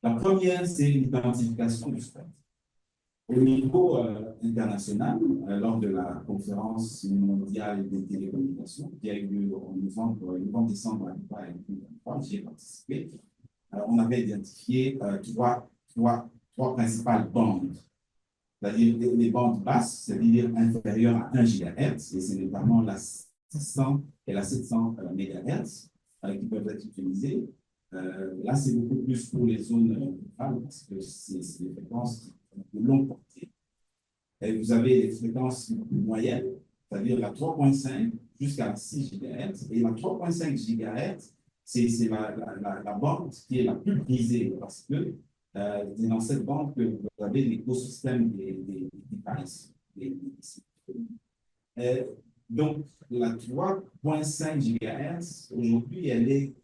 La première, c'est l'identification du spectre. Au niveau international, lors de la conférence mondiale des télécommunications, qui a eu lieu en novembre-décembre à Dubaï, j'y ai participé, on avait identifié trois principales bandes. C'est-à-dire les bandes basses, c'est-à-dire inférieures à 1 GHz, et c'est notamment la 600 et la 700 MHz qui peuvent être utilisées. Là, c'est beaucoup plus pour les zones rurales parce que c'est des fréquences de longue portée. Et vous avez les fréquences moyennes, c'est-à-dire la 3.5 jusqu'à la 6 GHz. Et la 3.5 GHz, c'est la bande qui est la plus brisée parce que c'est dans cette bande que vous avez l'écosystème des devices. Donc, la 3.5 GHz, aujourd'hui, elle est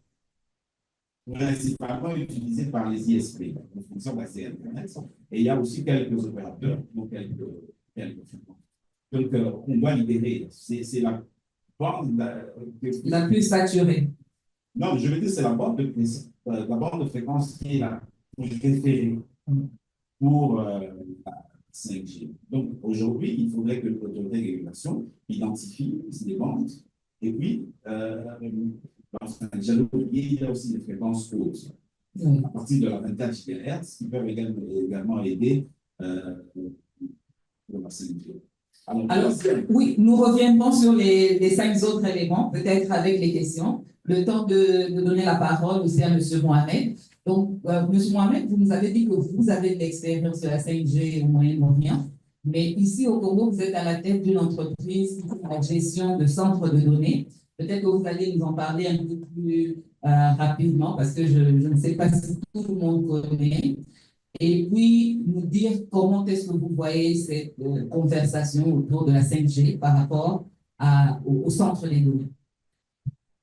principalement utilisé par les ISP, en fonction de l'accès à Internet. Et il y a aussi quelques opérateurs, donc quelques fréquences. Donc, on doit libérer. C'est la bande la plus saturée. Non, je veux dire, c'est la bande de fréquence qui est la préférée pour la 5G. Donc, aujourd'hui, il faudrait que l'autorité de régulation identifie ces bandes et puis il y a aussi des fréquences hautes, à partir de la 24 GHz, qui peuvent également aider pour la 5G. Alors, oui, nous reviendrons sur les 5 autres éléments, peut-être avec les questions. Le temps de donner la parole aussi à M. Mohamed. Donc, M. Mohamed, vous nous avez dit que vous avez de l'expérience sur la 5G au Moyen-Orient, mais ici au Congo, vous êtes à la tête d'une entreprise en gestion de centres de données. Peut-être que vous allez nous en parler un peu plus rapidement parce que je ne sais pas si tout le monde connaît. Et puis, nous dire comment est-ce que vous voyez cette conversation autour de la 5G par rapport au centre des données.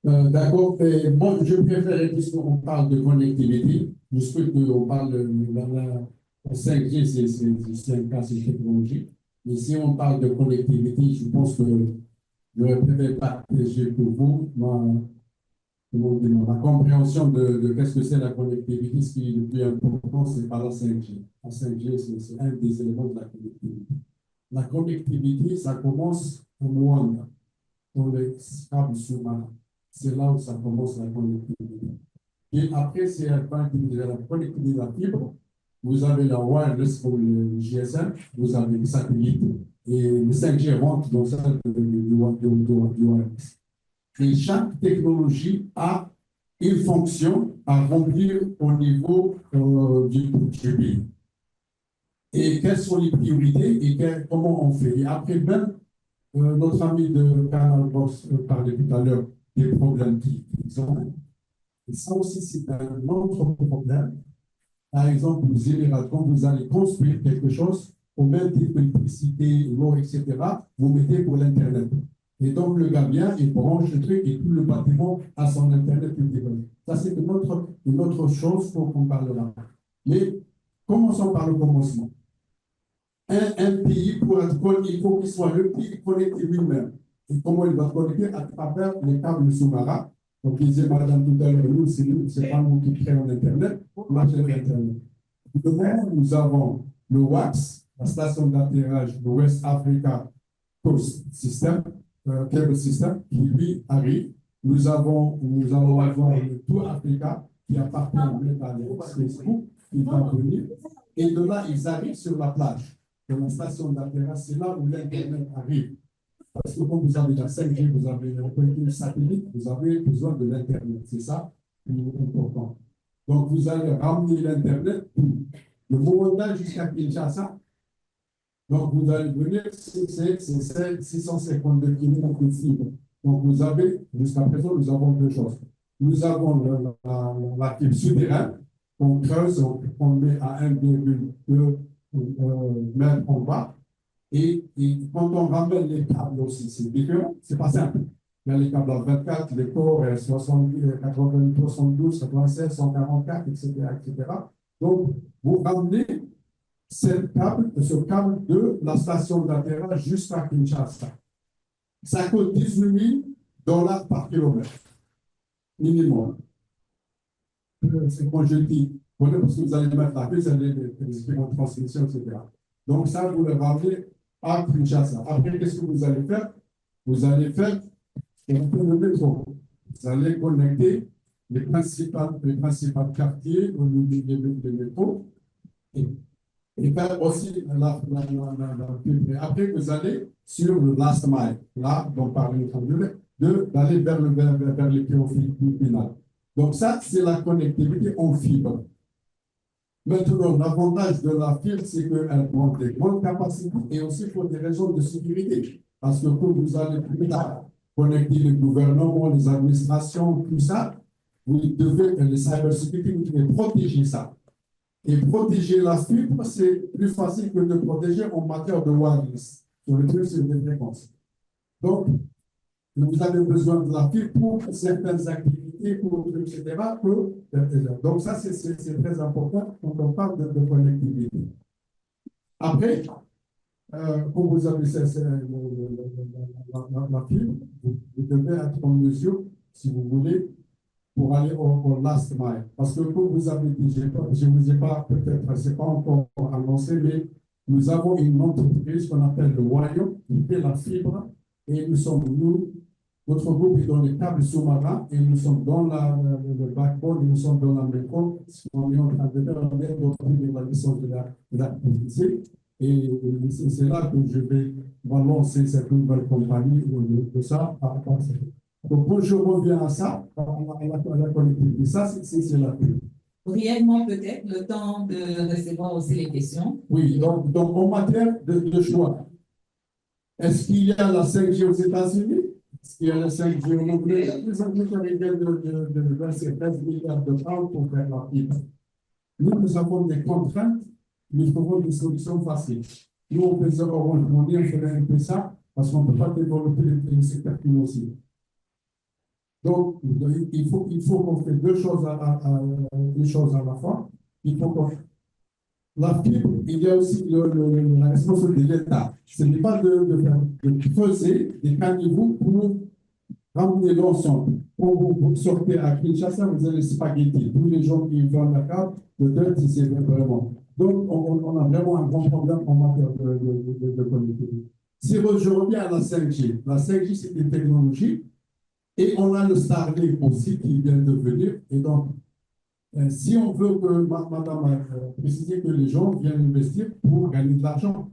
D'accord. Moi, je préfère puisqu'on parle de connectivité, puisque on parle de la 5G, c'est un cas, c'est technologie. Mais si on parle de connectivité, je pense que je préfère partager pour vous ma compréhension de qu'est-ce que c'est la connectivité. Ce qui est le plus important, c'est pas la 5G. La 5G, c'est un des éléments de la connectivité. La connectivité, ça commence au Rwanda, dans les câbles sous-marins. C'est là où ça commence la connectivité. Et après, c'est la connectivité de la fibre. Vous avez la wireless pour le GSM, vous avez le satellite. Et le 5G rentre dans ça du wireless. Et chaque technologie a une fonction à remplir au niveau du pays. et quelles sont les priorités et comment on fait. Et après, même, notre ami de Canal Box parlait tout à l'heure des problèmes qu'ils ont. Et ça aussi, c'est un autre problème. Par exemple, aux Émirats, quand vous allez construire quelque chose, au même titre que l'électricité, l'eau, etc., vous mettez pour l'Internet. Et donc, le gars vient, il branche le truc et tout le bâtiment a son Internet. Ça, c'est une autre chose qu'on parle là. Mais commençons par le commencement. Un pays, pour être connecté, il faut qu'il soit le pays connecté lui-même. Et comment il va connecter à travers les câbles sous-marins. Donc, il disait, madame, tout à l'heure, nous, c'est pas nous qui créons l'Internet, moi, j'ai l'Internet. Le moment où nous avons le WACS, la station d'atterrage de West Africa Coast System, Cable System, qui lui arrive, nous allons avoir le Tour Africa qui appartient à Facebook, qui va venir, et de là, ils arrivent sur la plage. De la station d'atterrage, c'est là où l'Internet arrive. Parce que quand vous avez la 5G, vous avez le satellite, vous avez besoin de l'Internet. C'est ça qui est important. Donc, vous allez ramener l'Internet, le Moronda jusqu'à Kinshasa. Donc, vous allez venir, c'est 652 km de fibre. Donc, vous avez, jusqu'à présent, nous avons deux choses. Nous avons la fibre souterraine, on creuse, on met à 1,2 mètres en bas. Et quand on ramène les câbles aussi, c'est différent, c'est pas simple. Il y a les câbles à 24, les corps 70, 80, 72, 96, 144, etc., etc. Donc, vous ramenez ce câble de la station d'atterrage jusqu'à Kinshasa. Ça coûte $18,000 par kilomètre, minimum. C'est quand je dis, parce que vous allez mettre la puce, vous allez les équipements de transmission, etc. Donc, ça, vous le ramenez à Kinshasa. Après, qu'est-ce que vous allez faire? Vous allez faire le métro. Vous allez connecter les principaux quartiers au niveau des métros et faire aussi la après, vous allez sur le last mile, là, dont parlait d'aller vers les pays final. Donc, ça, c'est la connectivité en fibre. Maintenant, l'avantage de la fibre, c'est qu'elle prend des grandes capacités et aussi pour des raisons de sécurité. Parce que quand vous allez plus tard connecter le gouvernement, les administrations, tout ça, vous devez, les cybersécurité, vous devez protéger ça. Et protéger la fibre, c'est plus facile que de protéger en matière de wireless, sur le truc, c'est des fréquences. Donc, vous avez besoin de la fibre pour certaines activités, pour etc. Donc, ça, c'est très important quand on parle de connectivité. Après, quand vous avez la fibre, vous devez être en mesure, si vous voulez, pour aller au last mile. Parce que comme vous avez dit, je ne vous ai pas, peut-être, ce n'est pas encore annoncé, mais nous avons une entreprise qu'on appelle le Wayo, qui fait la fibre, et notre groupe est dans les câbles sous-marins, et nous sommes dans le backbone, nous sommes dans la métro, on est en train de faire la licence de la publicité, et c'est là que je vais lancer cette nouvelle compagnie de ça, par rapport à ça. Donc, quand je reviens à ça, à la connectivité, ça, c'est la pub. Brièvement, peut-être, le temps de recevoir aussi les questions. Oui, donc en matière de choix, est-ce qu'il y a la 5G aux États-Unis? Est-ce qu'il y a la 5G au Angleterre? Les Américains viennent de verser 13 milliards de pounds pour faire la fibre. Nous avons des contraintes, nous trouvons des solutions faciles. Nous, on peut savoir, on ferait un peu ça, parce qu'on ne peut pas développer le secteur financier. Donc, il faut qu'on fasse deux choses à la fois. Il faut qu'on... La fibre, il y a aussi la responsabilité de l'État. Ce n'est pas de creuser des caniveaux pour ramener l'ensemble. Quand vous sortez à Kinshasa, vous avez les spaghettis. Tous les gens qui vont à la carte, peut-être si c'est vraiment. Donc, on a vraiment un grand problème en matière de connectivité. Si je reviens à la 5G, la 5G, c'est une technologie. Et on a le Starlink aussi qui vient de venir. Et donc, si on veut que, madame a précisé que les gens viennent investir pour gagner de l'argent.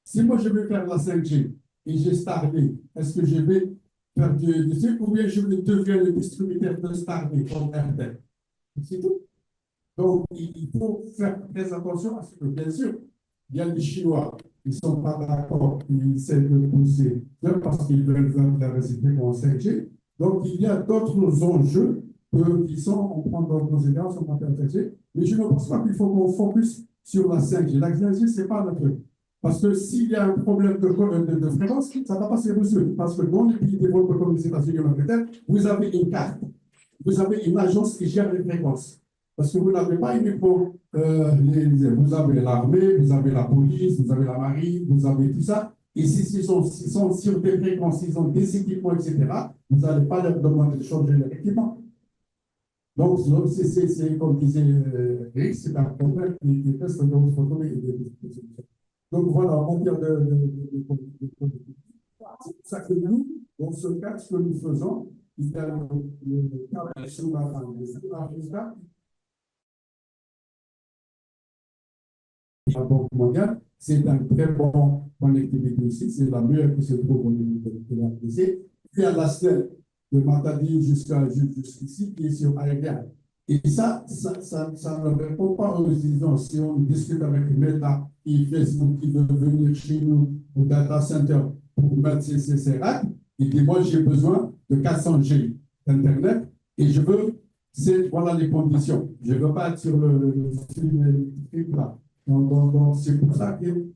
Si moi je vais faire la 5G et j'ai Starlink, est-ce que je vais faire du truc ou bien je vais devenir le distributeur de Starlink comme RTL? C'est tout. Donc, il faut faire très attention à ce que, bien sûr, Il y a les Chinois qui ne sont pas d'accord, ils essaient de pousser, même parce qu'ils veulent faire de la réciproque en 5G. Donc, il y a d'autres enjeux qui sont, on prend en considération en matière de 5G, mais je ne pense pas qu'il faut qu'on focus sur la 5G. La 5G, ce n'est pas le truc. Parce que s'il y a un problème de fréquence, ça ne va pas se résoudre. Parce que dans les pays développés comme les États-Unis et l'Angleterre, vous avez une carte, vous avez une agence qui gère les fréquences. Parce que vous n'avez pas uniquement, vous avez l'armée, vous avez la police, vous avez la marine, vous avez tout ça. Et s'ils sont sur des fréquences, ils ont des équipements, etc., vous n'allez pas leur demander de changer leur équipement. Donc, c'est comme disait Rick, c'est un problème qui reste dans votre photo et des solutions. Donc, voilà, en matière c'est pour ça que nous, dans ce cas, ce que nous faisons, il y a le cadre sur la Banque mondiale, c'est un très bon connectivité aussi, c'est la meilleure qui se trouve au niveau de la RDC. Il y a l'aspect de Matadi jusqu'ici qui est sur aérien. Et ça ne répond pas aux exigences. Si on discute avec Meta et Facebook qui veut venir chez nous au data center pour mettre ses racks, il dit moi j'ai besoin de 400 G d'Internet et je veux, voilà les conditions. Je ne veux pas être sur le fil là. Donc, c'est pour ça qu'il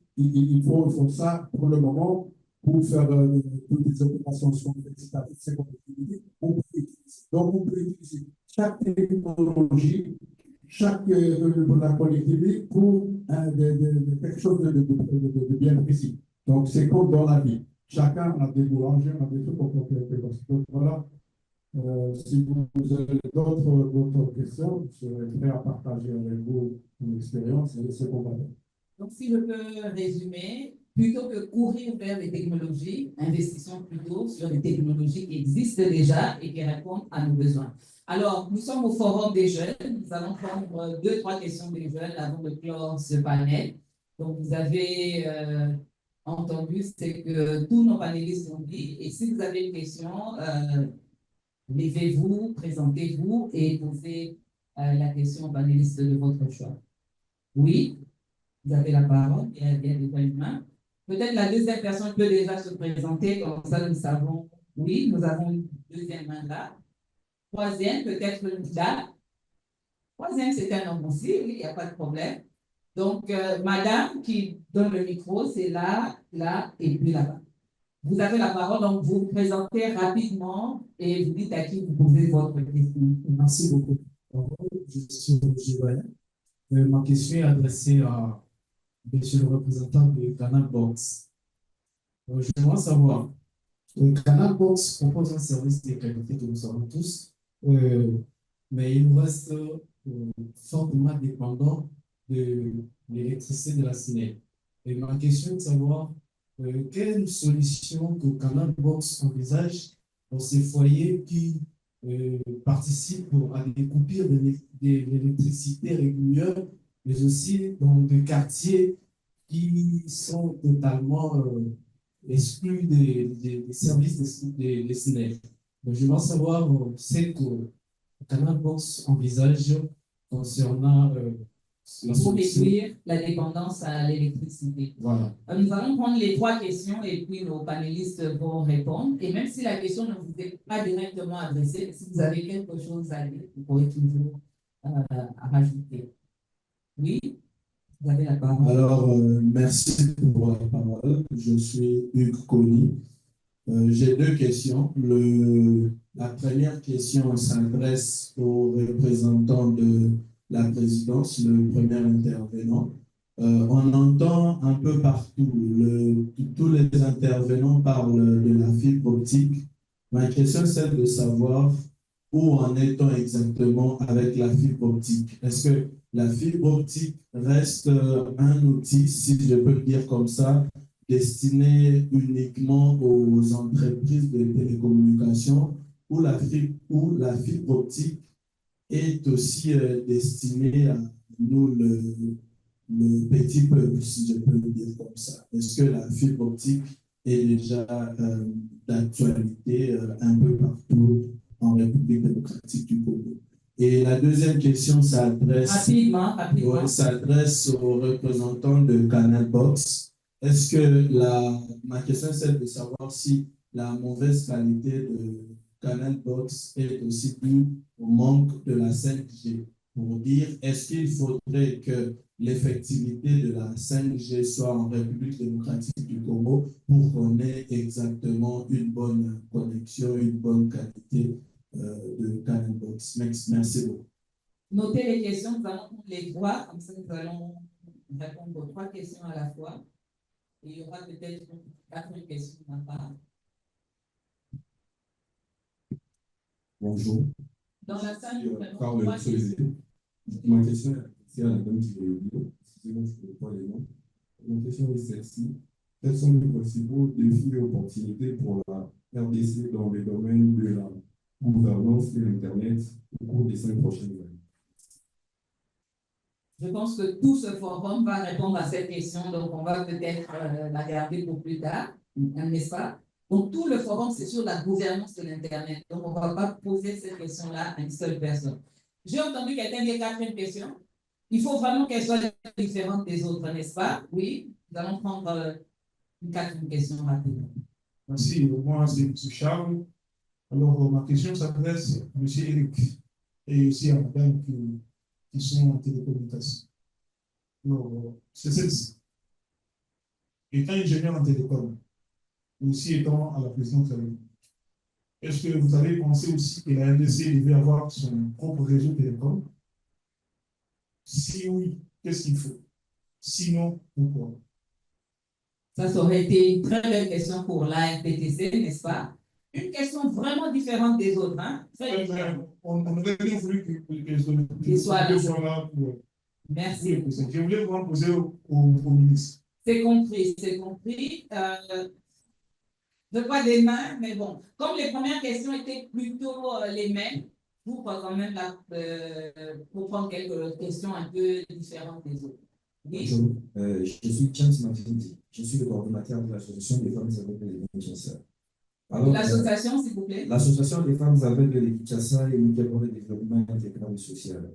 faut ça pour le moment, pour faire toutes les opérations sur ces connectivités. Donc, on peut utiliser chaque technologie, chaque la connectivité pour quelque chose de bien précis. Donc, c'est comme dans la vie. Chacun a des boulangers, a des trucs qu'on peut faire. Donc, voilà. Si vous avez d'autres questions, je serai prêt à partager avec vous une expérience et ce qu'on va faire. Donc, si je peux résumer, plutôt que courir vers les technologies, investissons plutôt sur les technologies qui existent déjà et qui répondent à nos besoins. Alors, nous sommes au Forum des jeunes. Nous allons prendre 2-3 questions des jeunes avant de clore ce panel. Donc, vous avez entendu ce que tous nos panélistes ont dit. Et si vous avez une question, levez-vous, présentez-vous et posez la question au panéliste de votre choix. Oui, vous avez la parole, il y a déjà une main. Peut-être la deuxième personne peut déjà se présenter, comme ça nous savons. Oui, nous avons une deuxième main là. Troisième, peut-être une dame. Troisième, c'est un homme aussi, oui, il n'y a pas de problème. Donc, madame qui donne le micro, c'est là, là et puis là-bas. Vous avez la parole, donc vous vous présentez rapidement et vous dites à qui vous posez votre question. Merci beaucoup. Je suis Roger Vaillant. Ma question est adressée à monsieur le représentant de Canal Box. J'aimerais savoir, Canal Box propose un service de qualité que nous savons tous, mais il nous reste fortement dépendant de l'électricité de la SNEL. Et ma question est de savoir quelle solution que Canal Box envisage pour ces foyers qui participent à des coupures de l'électricité régulière, mais aussi dans des quartiers qui sont totalement exclus des services des SNEL. Donc, je veux savoir ce que Canal Box envisage concernant pour réduire la dépendance à l'électricité. Voilà. Nous allons prendre les 3 questions et puis nos panélistes vont répondre. Et même si la question ne vous est pas directement adressée, si vous avez quelque chose à dire, vous pourrez toujours rajouter. Oui, vous avez la parole. Alors, merci pour la parole. Je suis Hugues Colli. J'ai 2 questions. La première question s'adresse aux représentants de la présidence, le premier intervenant. On entend un peu partout, tous les intervenants parlent de la fibre optique. Ma question, c'est de savoir où en est-on exactement avec la fibre optique. Est-ce que la fibre optique reste un outil, si je peux le dire comme ça, destiné uniquement aux entreprises de télécommunications, ou la fibre optique est aussi destiné à nous, le petit peuple, si je peux le dire comme ça. Est-ce que la fibre optique est déjà d'actualité un peu partout en République démocratique du Congo? Et la deuxième question s'adresse Rapidement. S'adresse aux représentants de Canal Box. Est-ce que ma question est celle de savoir si la mauvaise qualité de Canal Box est aussi due au manque de la 5G? Pour dire, est-ce qu'il faudrait que l'effectivité de la 5G soit en République démocratique du Congo pour qu'on ait exactement une bonne connexion, une bonne qualité de Canal Box? Merci beaucoup. Notez les questions, nous allons prendre les trois, comme ça nous allons répondre aux trois questions à la fois. Et il y aura peut-être 4 questions de ma part. Bonjour. Dans la salle, nous prenons Carl 3 questions. Ma question est à la dame qui est venue. Excusez-moi, je ne peux pas les noms. Ma question est celle-ci. Quels sont les principaux défis et opportunités pour la RDC dans les domaines de la gouvernance de l'Internet au cours des 5 prochaines années? Je pense que tout ce forum va répondre à cette question, donc on va peut-être la garder pour plus tard, n'est-ce pas? Donc tout le forum, c'est sur la gouvernance de l'Internet. Donc on ne va pas poser cette question-là à une seule personne. J'ai entendu quelqu'un dire 4e question. Il faut vraiment qu'elle soit différente des autres, n'est-ce pas? Oui, nous allons prendre une 4e question rapidement. Merci, moi c'est M. Charles. Alors ma question s'adresse à M. Eric et aussi à Madame qui sont en télécommunication. Alors, c'est celle-ci. Étant ingénieur en télécom, aussi étant à la présidence de la République, est-ce que vous avez pensé aussi que la RDC devait avoir son propre réseau télécom? Si oui, qu'est-ce qu'il faut? Sinon, pourquoi? Ça aurait été une très belle question pour la RDTC, n'est-ce pas? Une question vraiment différente des autres. Hein? On aurait bien voulu qu'il soit là pour. Merci. Je voulais vous en poser au ministre. C'est compris, c'est compris. Je vois des mains, mais bon, comme les premières questions étaient plutôt les mêmes, pour quand même pour prendre quelques questions un peu différentes des autres. Oui? Bonjour, je suis James Mafindi, je suis le coordonnateur de l'association des femmes aveugles de Kinshasa. L'association, s'il vous plaît. L'association des femmes aveugles de Kinshasa et le pour le développement intégral et social.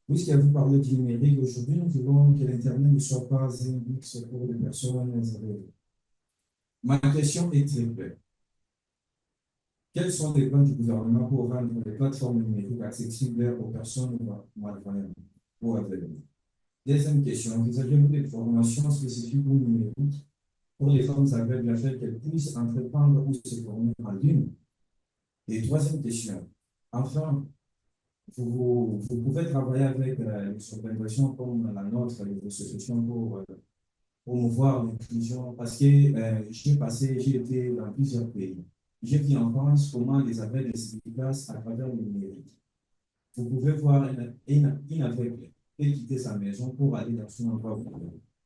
Puisqu'elle vous parle du numérique, aujourd'hui, nous voulons que l'Internet ne soit pas un luxe pour les personnes aveugles. Ma question est très claire. Quels sont les plans du gouvernement pour rendre les plateformes numériques accessibles aux personnes malvoyantes ou aveugles? Deuxième question, envisagez-vous des formations spécifiques ou numériques pour les femmes aveugles afin qu'elles puissent entreprendre ou se former en ligne? Et troisième question, enfin, vous pouvez travailler avec les organisations comme la nôtre, les associations pour promouvoir l'inclusion, parce que j'ai été dans plusieurs pays. J'ai vu en France comment les aveugles se déplacent à travers le numérique. Vous pouvez voir une aveugle et quitter sa maison pour aller dans son endroit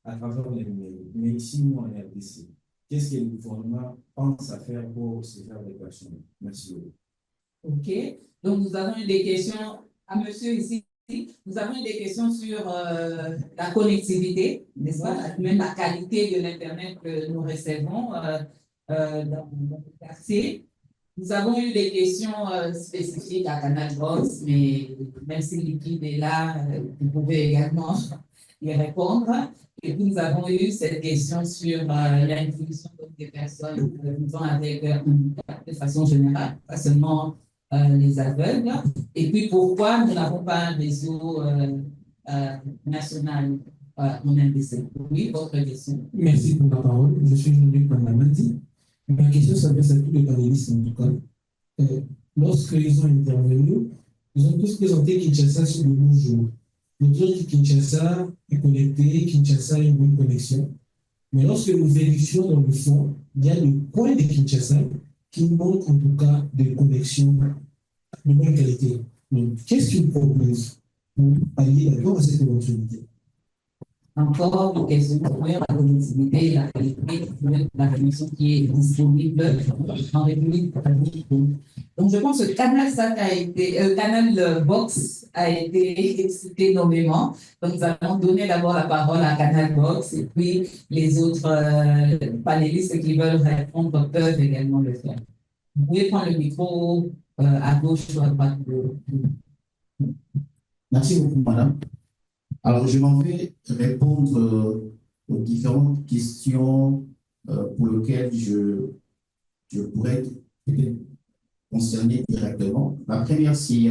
à travers le numérique. Mais ici, nous, en RDC, qu'est-ce que le gouvernement pense à faire pour ce genre de personnes? Merci beaucoup. OK. Donc, nous avons eu des questions à monsieur ici. Nous avons eu des questions sur la connectivité, n'est-ce pas? Même la qualité de l'Internet que nous recevons dans le quartier. Nous avons eu des questions spécifiques à Canal Box, mais même si Liquide est là, vous pouvez également y répondre. Et puis, nous avons eu cette question sur l'inclusion des personnes vivant avec de façon générale, pas seulement les aveugles. Et puis, pourquoi nous n'avons pas un réseau national en RDC? Oui, votre question. Merci pour la parole. Je suis Jean-Luc Panamandi. Ma question s'adresse à tous les panélistes en tout cas. Lorsqu'ils ont intervenu, ils ont tous présenté Kinshasa sur le beau jour. L'autre dit Kinshasa est connecté, Kinshasa a une bonne connexion. Mais lorsque nous vérifions dans le fond, il y a le coin de Kinshasa qui manque en tout cas de connexion de bonne qualité. Donc, qu'est-ce qu'ils proposent pour pallier d'accord à cette éventualité? Encore une question pour la connectivité et la qualité de la connexion qui est disponible en République démocratique. Donc, je pense que Canal Box a été cité nommément. Donc, nous allons donner d'abord la parole à Canal Box et puis les autres panélistes qui veulent répondre peuvent également le faire. Vous pouvez prendre le micro à gauche ou à droite. Merci beaucoup, madame. Alors, je m'en vais répondre aux différentes questions pour lesquelles je pourrais être peut-être concerné directement. La première, c'est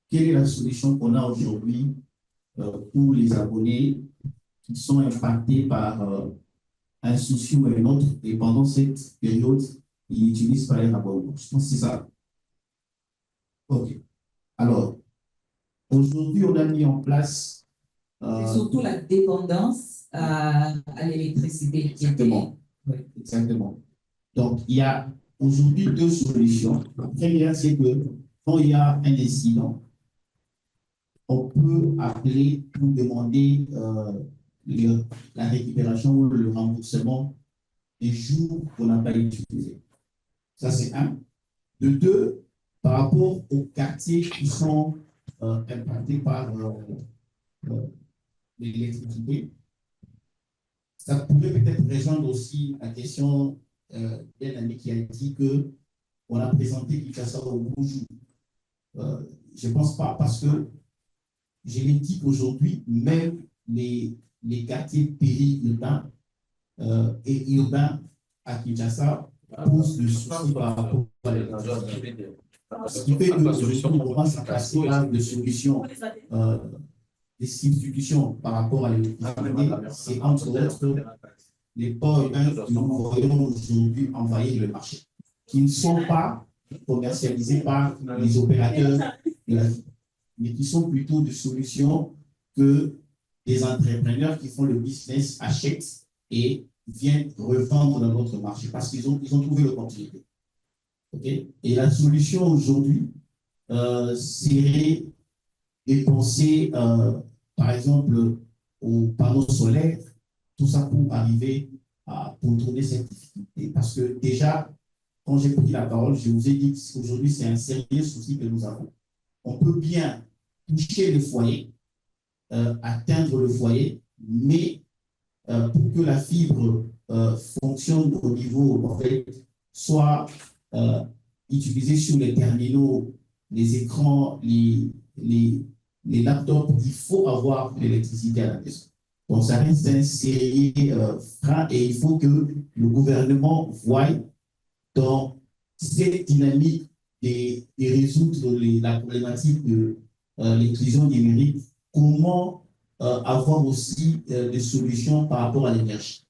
quelle est la solution qu'on a aujourd'hui pour les abonnés qui sont impactés par un souci ou un autre, et pendant cette période, ils n'utilisent pas les abonnements. Je pense que c'est ça. OK. Alors, aujourd'hui, on a mis en place... c'est surtout la dépendance à l'électricité. Exactement. Oui. Exactement. Donc, il y a aujourd'hui deux solutions. La première, c'est que quand il y a un incident, on peut appeler pour demander la récupération ou le remboursement des jours qu'on n'a pas utilisés. Ça, c'est un. De deux, par rapport aux quartiers qui sont impactés par l'électricité, ça pourrait peut-être rejoindre aussi la question d'un ami qui a dit qu'on a présenté Kinshasa au beau jour. Je ne pense pas, parce que je l'ai dit qu'aujourd'hui, même les quartiers périurbains et urbains à Kinshasa posent de soucis par rapport à l'électricité. Ce qui fait qu'aujourd'hui, on va s'attacher à des solutions, des substitutions par rapport à l'électricité. C'est entre autres les ports urbains que nous voyons aujourd'hui envahir le marché, qui ne sont pas commercialisés par les opérateurs de la vie, mais qui sont plutôt des solutions que des entrepreneurs qui font le business achètent et viennent revendre dans notre marché parce qu'ils ont trouvé l'opportunité. Okay? Et la solution aujourd'hui serait de penser, par exemple, aux panneaux solaires, tout ça pour arriver à contourner cette difficulté. Parce que déjà, quand j'ai pris la parole, je vous ai dit qu'aujourd'hui, c'est un sérieux souci que nous avons. On peut bien toucher le foyer, atteindre le foyer, mais pour que la fibre fonctionne au niveau, en fait, soit utilisée sur les terminaux, les écrans, les laptops, il faut avoir l'électricité à la maison. Donc, ça reste un sérieux frein et il faut que le gouvernement voie dans cette dynamique et résoudre la problématique de l'inclusion numérique, comment avoir aussi des solutions par rapport à l'énergie.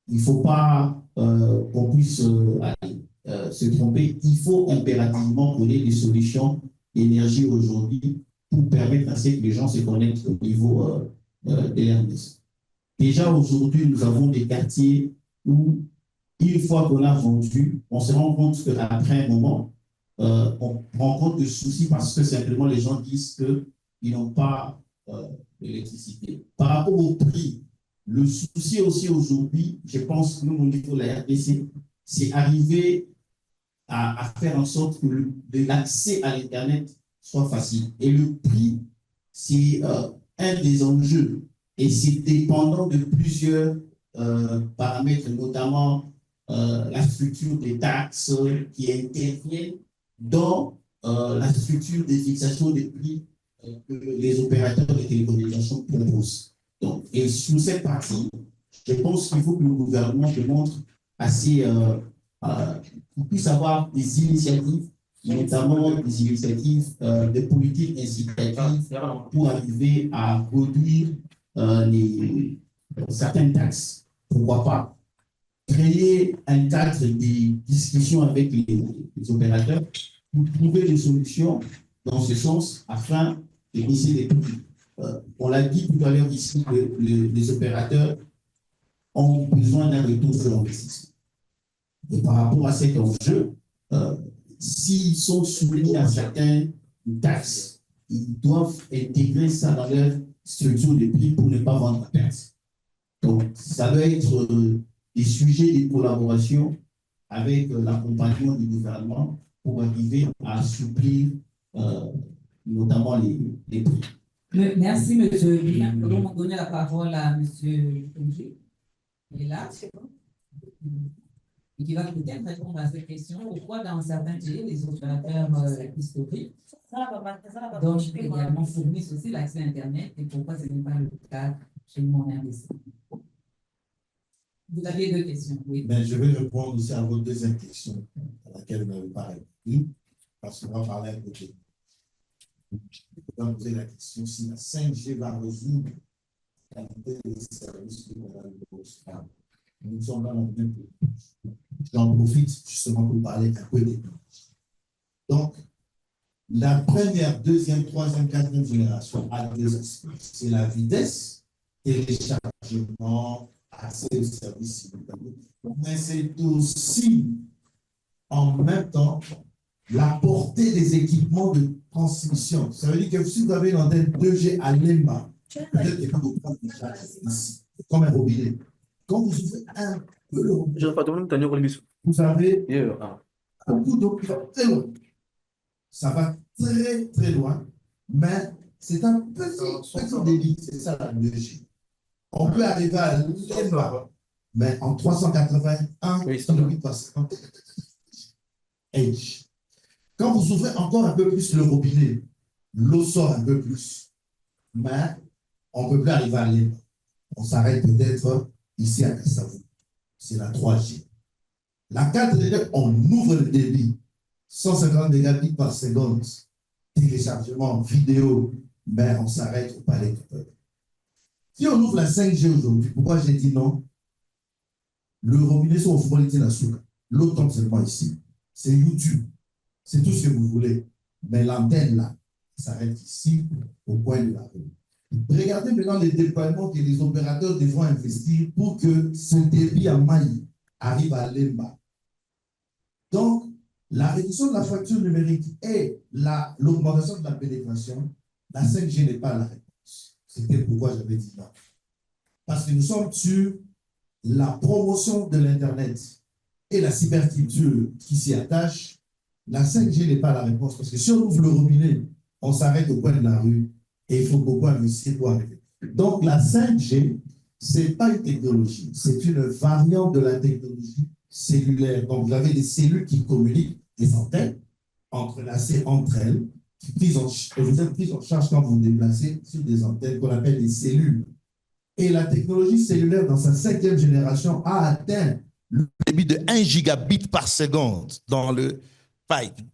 Il ne faut pas qu'on puisse se tromper. Il faut impérativement donner des solutions d'énergie aujourd'hui pour permettre à ce que les gens se connectent au niveau de l'RDC. Déjà aujourd'hui, nous avons des quartiers où, une fois qu'on a vendu, on se rend compte qu'après un moment, on rencontre des soucis parce que simplement les gens disent qu'ils n'ont pas d'électricité. Par rapport au prix, le souci aussi aujourd'hui, je pense que nous, au niveau de la RDC, c'est arriver à faire en sorte que l'accès à l'Internet soit facile. Et le prix, c'est un des enjeux. Et c'est dépendant de plusieurs paramètres, notamment la structure des taxes qui interviennent dans la structure des fixations des prix que les opérateurs de télécommunications proposent. Donc, et sur cette partie, je pense qu'il faut que le gouvernement démontre assez, qu'on puisse avoir des initiatives, notamment des initiatives de politique incitative pour arriver à réduire certaines taxes. Pourquoi pas créer un cadre de discussion avec les opérateurs pour trouver des solutions dans ce sens afin de baisser les prix. On l'a dit tout à l'heure ici que les opérateurs ont besoin d'un retour sur l'investissement. Et par rapport à cet enjeu, s'ils sont soumis à certaines taxes, ils doivent intégrer ça dans leur structure de prix pour ne pas vendre à perte. Donc, ça doit être des sujets de collaboration avec l'accompagnement du gouvernement pour arriver à assouplir notamment les prix. Merci, M. Villa. Nous allons donner la parole à M. Konji. Il est là, c'est bon? et qui va peut-être répondre à cette question. Pourquoi dans certains pays, les opérateurs historiques dont également fournissent aussi l'accès Internet et pourquoi ce n'est pas le cas chez nous en RDC? Vous aviez deux questions, oui. Mais je vais répondre aussi à votre deuxième question, à laquelle vous n'avez pas répondu, parce qu'on va parler un peu de. Je vais poser la question si la 5G va résoudre la qualité des services que nous avons. Nous sommes dans la même position. J'en profite justement pour parler un peu des technologies. Donc, la première, deuxième, troisième, quatrième génération a deux aspects. C'est la vitesse, téléchargement, accès aux services simultanés. Mais c'est aussi, en même temps, la portée des équipements de transmission. Ça veut dire que si vous avez une antenne 2G à l'EMA, peut-être qu'il faut prendre des charges ici, comme un robinet. Quand vous ouvrez un peu le robinet, vous avez beaucoup d'eau qui va très loin. Ça va très, très loin, mais c'est un petit débit, c'est ça la 2G. On peut arriver à l'EMA, mais en 381 km par seconde. H. Quand vous ouvrez encore un peu plus le robinet, l'eau sort un peu plus, mais on ne peut plus arriver à l'EMA. On s'arrête peut-être ici à Kassavou. C'est la 3G. La 4G, on ouvre le débit. 150 mégabits par seconde. Téléchargement vidéo, mais on s'arrête au palais du peuple. Si on ouvre la 5G aujourd'hui, pourquoi j'ai dit non? Le robinet sont au fond de la soupe. L'eau tombe seulement ici. C'est YouTube. C'est tout ce que vous voulez. Mais l'antenne, là, s'arrête ici, au coin de la rue. Regardez maintenant les déploiements que les opérateurs devront investir pour que ce débit à maille arrive à l'EMA. Donc, la réduction de la fracture numérique et l'augmentation de la pénétration, la 5G n'est pas la réponse. C'était pourquoi j'avais dit non. Parce que nous sommes sur la promotion de l'Internet et la cyberculture qui s'y attache. La 5G n'est pas la réponse. Parce que si on ouvre le robinet, on s'arrête au coin de la rue et il faut beaucoup investir pour arriver. Donc, la 5G, ce n'est pas une technologie, c'est une variante de la technologie cellulaire. Donc, vous avez des cellules qui communiquent, des antennes, entrelacées entre elles, et vous êtes pris en charge quand vous vous déplacez sur des antennes qu'on appelle des cellules. Et la technologie cellulaire, dans sa 5e génération, a atteint le débit de 1 gigabit par seconde dans le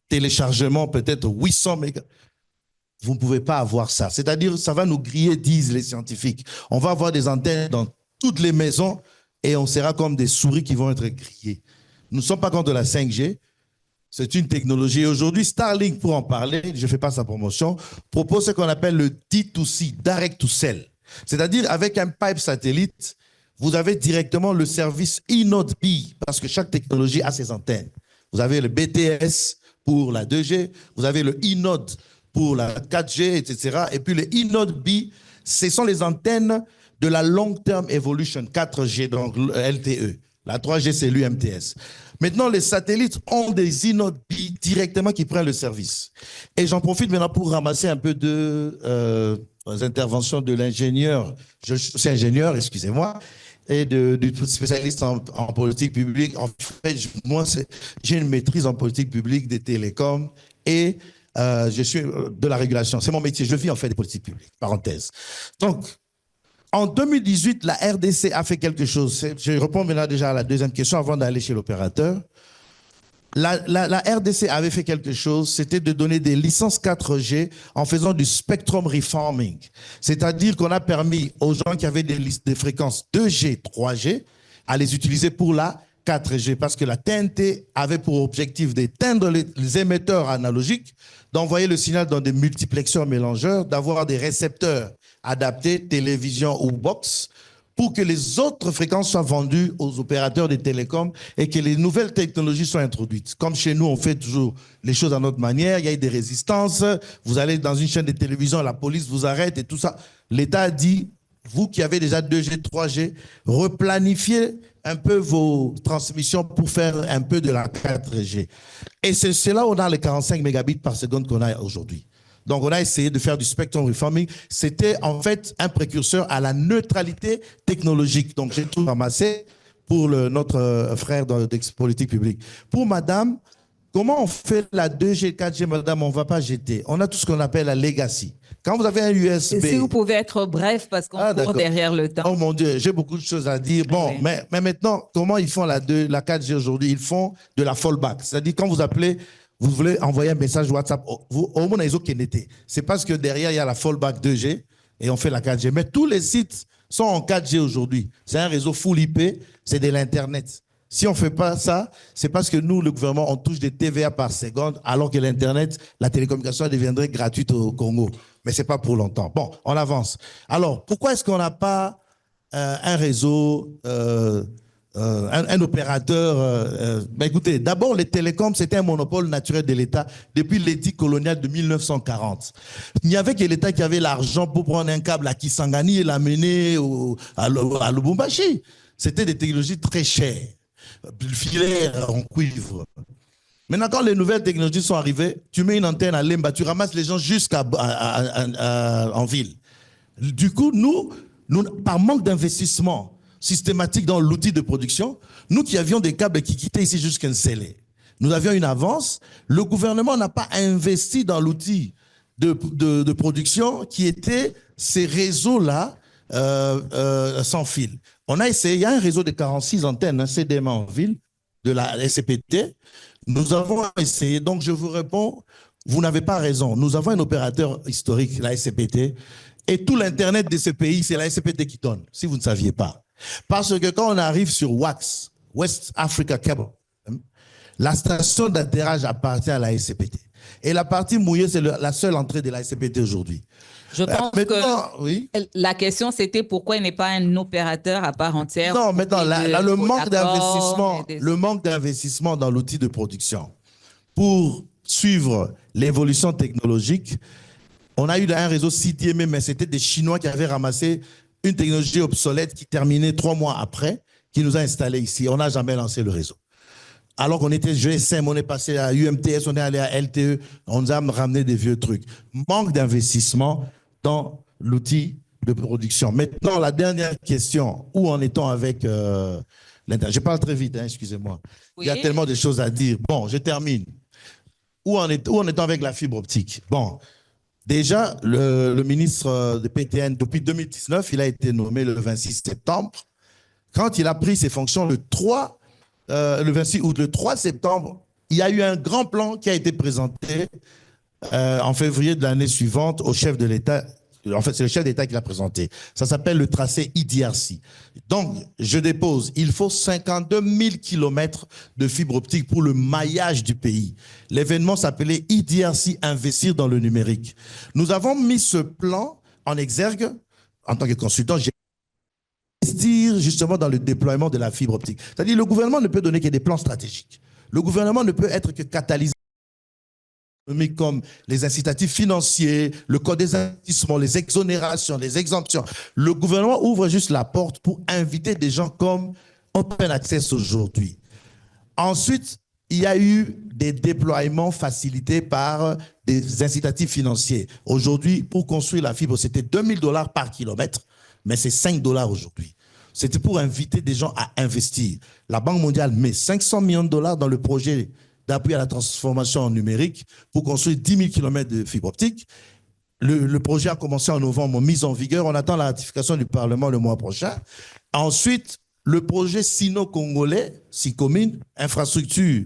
téléchargement, peut-être 800 mégas. Vous ne pouvez pas avoir ça. C'est-à-dire, ça va nous griller, disent les scientifiques. On va avoir des antennes dans toutes les maisons et on sera comme des souris qui vont être grillées. Nous ne sommes pas contre la 5G. C'est une technologie. Aujourd'hui, Starlink, pour en parler, je ne fais pas sa promotion, propose ce qu'on appelle le D2C, Direct to Cell. C'est-à-dire, avec un pipe satellite, vous avez directement le service e-Node B, parce que chaque technologie a ses antennes. Vous avez le BTS pour la 2G, vous avez le e-Node pour la 4G, etc. Et puis le e-Node B, ce sont les antennes de la Long Term Evolution, 4G, donc LTE. La 3G, c'est l'UMTS. Maintenant, les satellites ont des e-Node B directement qui prennent le service. Et j'en profite maintenant pour ramasser un peu de interventions de l'ingénieur. Je suis ingénieur, excusez-moi, et du spécialiste en politique publique. En fait, moi, j'ai une maîtrise en politique publique des télécoms et je suis de la régulation. C'est mon métier. Je vis en fait des politiques publiques. Parenthèse. Donc, en 2018, la RDC a fait quelque chose. Je réponds maintenant déjà à la deuxième question avant d'aller chez l'opérateur. La RDC avait fait quelque chose, c'était de donner des licences 4G en faisant du spectrum reforming. C'est-à-dire qu'on a permis aux gens qui avaient des fréquences 2G, 3G, à les utiliser pour la 4G, parce que la TNT avait pour objectif d'éteindre les émetteurs analogiques, d'envoyer le signal dans des multiplexeurs mélangeurs, d'avoir des récepteurs adaptés, télévision ou box, pour que les autres fréquences soient vendues aux opérateurs des télécoms et que les nouvelles technologies soient introduites. Comme chez nous, on fait toujours les choses à notre manière, il y a eu des résistances, vous allez dans une chaîne de télévision, la police vous arrête et tout ça. L'État a dit, vous qui avez déjà 2G, 3G, replanifiez un peu vos transmissions pour faire un peu de la 4G. Et c'est là où on a les 45 mégabits par seconde qu'on a aujourd'hui. Donc, on a essayé de faire du spectrum reforming. C'était en fait un précurseur à la neutralité technologique. Donc, j'ai tout ramassé pour notre frère d'ex-politique publique. Pour madame, comment on fait la 2G, 4G, madame, on ne va pas jeter. On a tout ce qu'on appelle la legacy. Quand vous avez un USB... Si vous pouvez être bref, parce qu'on court derrière le temps. Oh mon Dieu, j'ai beaucoup de choses à dire. Bon, oui. mais maintenant, comment ils font la 4G aujourd'hui? Ils font de la fallback. C'est-à-dire, quand vous appelez, vous voulez envoyer un message WhatsApp, au moins, c'est parce que derrière, il y a la fallback 2G et on fait la 4G. Mais tous les sites sont en 4G aujourd'hui. C'est un réseau full IP, c'est de l'Internet. Si on ne fait pas ça, c'est parce que nous, le gouvernement, on touche des TVA par seconde, alors que l'Internet, la télécommunication deviendrait gratuite au Congo. Mais ce n'est pas pour longtemps. Bon, on avance. Alors, pourquoi est-ce qu'on n'a pas un réseau, un opérateur écoutez, d'abord, les télécoms, c'était un monopole naturel de l'État depuis l'édit colonial de 1940. Il n'y avait que l'État qui avait l'argent pour prendre un câble à Kisangani et l'amener à Lubumbashi. C'était des technologies très chères. Filaire en cuivre. Maintenant, quand les nouvelles technologies sont arrivées, tu mets une antenne à Lemba, tu ramasses les gens en ville. Du coup, nous, par manque d'investissement systématique dans l'outil de production, nous qui avions des câbles qui quittaient ici jusqu'à Nsele, nous avions une avance. Le gouvernement n'a pas investi dans l'outil de production qui était ces réseaux-là sans fil. On a essayé, il y a un réseau de 46 antennes, un CDM en ville, de la SCPT. Nous avons essayé, donc je vous réponds, vous n'avez pas raison. Nous avons un opérateur historique, la SCPT, et tout l'Internet de ce pays, c'est la SCPT qui donne, si vous ne saviez pas. Parce que quand on arrive sur WACS, West Africa Cable, la station d'atterrage appartient à la SCPT. Et la partie mouillée, c'est la seule entrée de la SCPT aujourd'hui. Je pense que oui. La question, c'était pourquoi il n'est pas un opérateur à part entière. Non, maintenant, le manque d'investissement dans l'outil de production pour suivre l'évolution technologique. On a eu un réseau CDM, mais c'était des Chinois qui avaient ramassé une technologie obsolète qui terminait 3 mois après, qui nous a installés ici. On n'a jamais lancé le réseau. Alors qu'on était GSM, on est passé à UMTS, on est allé à LTE, on nous a ramené des vieux trucs. Manque d'investissement dans l'outil de production. Maintenant, la dernière question, où en est-on avec l'Internet? Je parle très vite, hein, excusez-moi. Oui. Il y a tellement de choses à dire. Bon, je termine. Où en est-on avec la fibre optique? Bon, déjà, le ministre de PTN, depuis 2019, il a été nommé le 26 septembre. Quand il a pris ses fonctions le 26 août, le 3 septembre, il y a eu un grand plan qui a été présenté en février de l'année suivante au chef de l'État. En fait, c'est le chef d'État qui l'a présenté. Ça s'appelle le tracé IDRC. Donc, je dépose, il faut 52 000 kilomètres de fibre optique pour le maillage du pays. L'événement s'appelait IDRC, investir dans le numérique. Nous avons mis ce plan en exergue, en tant que consultant, j'ai investir justement dans le déploiement de la fibre optique. C'est-à-dire le gouvernement ne peut donner que des plans stratégiques. Le gouvernement ne peut être que catalyseur comme les incitatifs financiers, le code des investissements, les exonérations, les exemptions. Le gouvernement ouvre juste la porte pour inviter des gens comme Open Access aujourd'hui. Ensuite, il y a eu des déploiements facilités par des incitatifs financiers. Aujourd'hui, pour construire la fibre, c'était $2000 par kilomètre, mais c'est $5 aujourd'hui. C'était pour inviter des gens à investir. La Banque mondiale met $500 millions dans le projet d'appui à la transformation numérique pour construire 10 000 km de fibre optique. Le projet a commencé en novembre, mise en vigueur. On attend la ratification du Parlement le mois prochain. Ensuite, le projet sino-congolais, SICOMIN, infrastructure,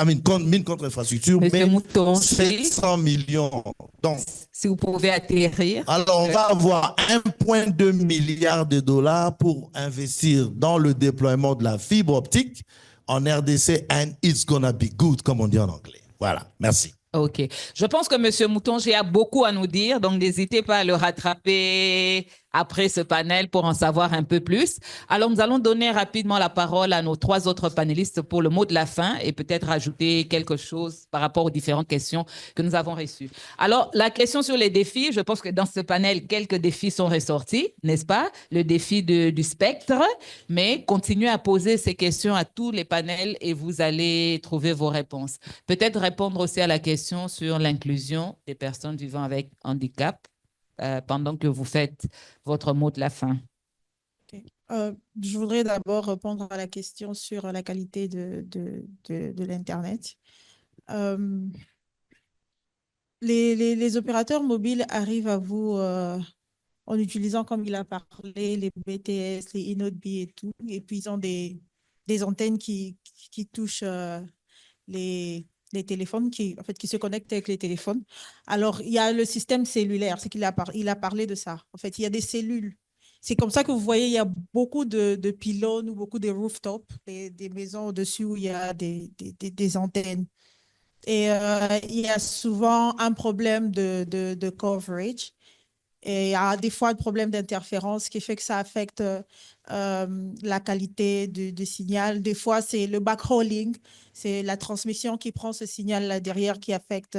mine contre infrastructure, mais 700 millions. Donc, si vous pouvez atterrir. Alors, on va avoir 1,2 milliard de dollars pour investir dans le déploiement de la fibre optique en RDC, and it's gonna be good, comme on dit en anglais. Voilà, merci. OK. Je pense que M. Moutonji a beaucoup à nous dire, donc n'hésitez pas à le rattraper après ce panel pour en savoir un peu plus. Alors, nous allons donner rapidement la parole à nos 3 autres panélistes pour le mot de la fin et peut-être ajouter quelque chose par rapport aux différentes questions que nous avons reçues. Alors, la question sur les défis, je pense que dans ce panel, quelques défis sont ressortis, n'est-ce pas? Le défi du spectre, mais continuez à poser ces questions à tous les panels et vous allez trouver vos réponses. Peut-être répondre aussi à la question sur l'inclusion des personnes vivant avec handicap pendant que vous faites votre mot de la fin. Je voudrais d'abord répondre à la question sur la qualité de l'Internet. Les opérateurs mobiles arrivent à vous en utilisant, comme il a parlé, les BTS, les InnodeB et tout. Et puis, ils ont des antennes qui touchent les téléphones, en fait, qui se connectent avec les téléphones. Alors, il y a le système cellulaire, c'est qu'il il a parlé de ça. En fait, il y a des cellules. C'est comme ça que vous voyez, il y a beaucoup de pylônes ou beaucoup de rooftops, des maisons au-dessus où il y a des antennes. Et il y a souvent un problème de coverage. Et il y a des fois un problème d'interférence qui fait que ça affecte la qualité du signal. Des fois, c'est le backhauling, c'est la transmission qui prend ce signal là derrière qui affecte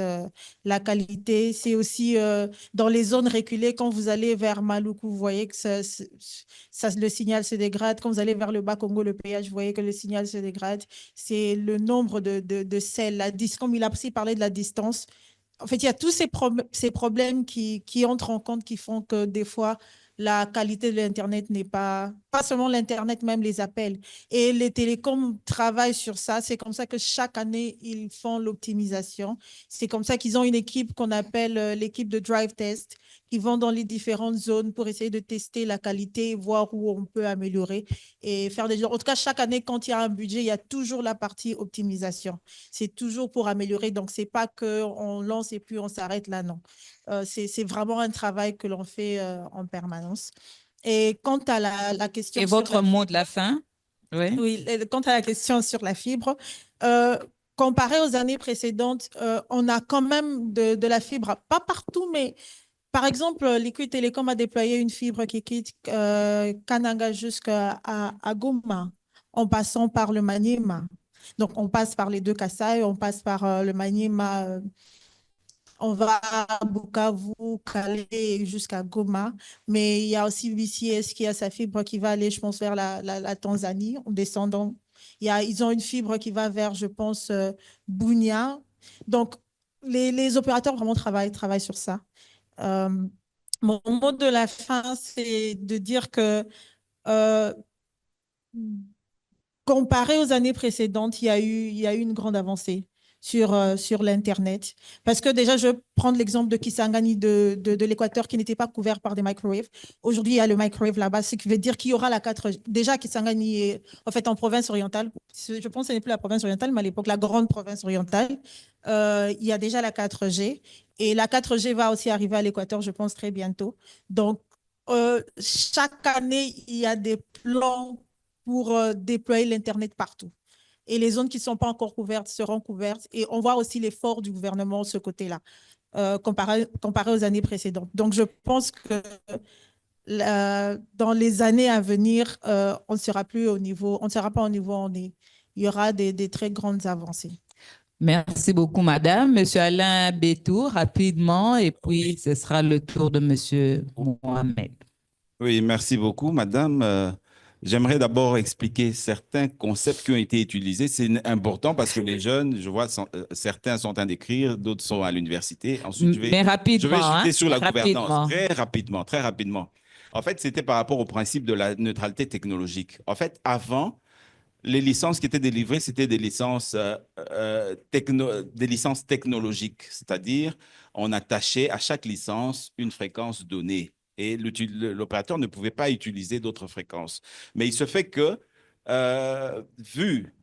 la qualité. C'est aussi dans les zones reculées, quand vous allez vers Maluku, vous voyez que le signal se dégrade. Quand vous allez vers le Bas-Congo, le péage, vous voyez que le signal se dégrade. C'est le nombre de celles. Comme il a aussi parlé de la distance, en fait, il y a tous ces problèmes qui entrent en compte, qui font que des fois, la qualité de l'Internet n'est pas seulement l'Internet, même les appels. Et les télécoms travaillent sur ça. C'est comme ça que chaque année, ils font l'optimisation. C'est comme ça qu'ils ont une équipe qu'on appelle l'équipe de Drive Test, qui vont dans les différentes zones pour essayer de tester la qualité, voir où on peut améliorer et faire des... En tout cas, chaque année, quand il y a un budget, il y a toujours la partie optimisation. C'est toujours pour améliorer. Donc, ce n'est pas qu'on lance et puis on s'arrête là, non. C'est vraiment un travail que l'on fait en permanence. Et quant à la question... Et votre mot de la fin? Oui. Oui, quant à la question sur la fibre, comparé aux années précédentes, on a quand même de la fibre, pas partout, mais par exemple, Liquid Telecom a déployé une fibre qui quitte Kananga jusqu'à Goma, en passant par le Maniema. Donc, on passe par les deux Kasaï, on passe par le Maniema, on va à Bukavu, Calais jusqu'à Goma. Mais il y a aussi BCS qui a sa fibre qui va aller, je pense, vers la Tanzanie, en descendant. Ils ont une fibre qui va vers, je pense, Bunia. Donc, les opérateurs vraiment travaillent sur ça. Mon mot de la fin, c'est de dire que comparé aux années précédentes, il y a eu une grande avancée sur l'Internet. Parce que déjà, je vais prendre l'exemple de Kisangani de l'Équateur qui n'était pas couvert par des microwaves. Aujourd'hui, il y a le microwave là-bas, ce qui veut dire qu'il y aura la 4G. Déjà, Kisangani est en fait en province orientale. Je pense que ce n'est plus la province orientale, mais à l'époque, la grande province orientale. Il y a déjà la 4G. Et la 4G va aussi arriver à l'Équateur, je pense, très bientôt. Donc, chaque année, il y a des plans pour déployer l'Internet partout. Et les zones qui ne sont pas encore couvertes seront couvertes. Et on voit aussi l'effort du gouvernement de ce côté-là, comparé aux années précédentes. Donc, je pense que dans les années à venir, on ne sera pas au niveau où on est. Il y aura des très grandes avancées. Merci beaucoup, madame. Monsieur Alain Bétour, rapidement, et puis ce sera le tour de monsieur Mohamed. Oui, merci beaucoup, madame. J'aimerais d'abord expliquer certains concepts qui ont été utilisés. C'est important parce que les jeunes, je vois, certains sont en train d'écrire, d'autres sont à l'université. Ensuite, je vais chuter sur la gouvernance. Très rapidement. En fait, c'était par rapport au principe de la neutralité technologique. En fait, avant, les licences qui étaient délivrées, c'était des licences technologiques, c'est-à-dire on attachait à chaque licence une fréquence donnée et l'opérateur ne pouvait pas utiliser d'autres fréquences. Mais il se fait que, vu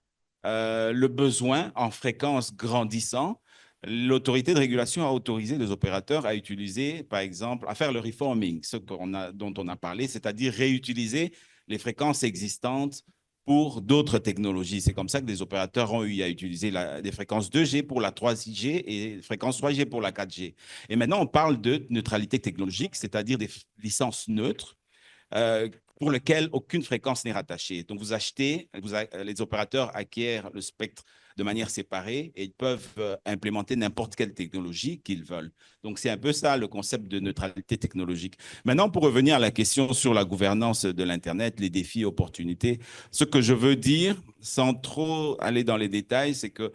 le besoin en fréquence grandissant, l'autorité de régulation a autorisé les opérateurs à utiliser, par exemple, à faire le reforming, dont on a parlé, c'est-à-dire réutiliser les fréquences existantes pour d'autres technologies. C'est comme ça que les opérateurs ont eu à utiliser des fréquences 2G pour la 3G et des fréquences 3G pour la 4G. Et maintenant, on parle de neutralité technologique, c'est-à-dire des licences neutres pour lesquelles aucune fréquence n'est rattachée. Donc, les opérateurs acquièrent le spectre de manière séparée et ils peuvent implémenter n'importe quelle technologie qu'ils veulent. Donc, c'est un peu ça le concept de neutralité technologique. Maintenant, pour revenir à la question sur la gouvernance de l'Internet, les défis et opportunités, ce que je veux dire, sans trop aller dans les détails, c'est que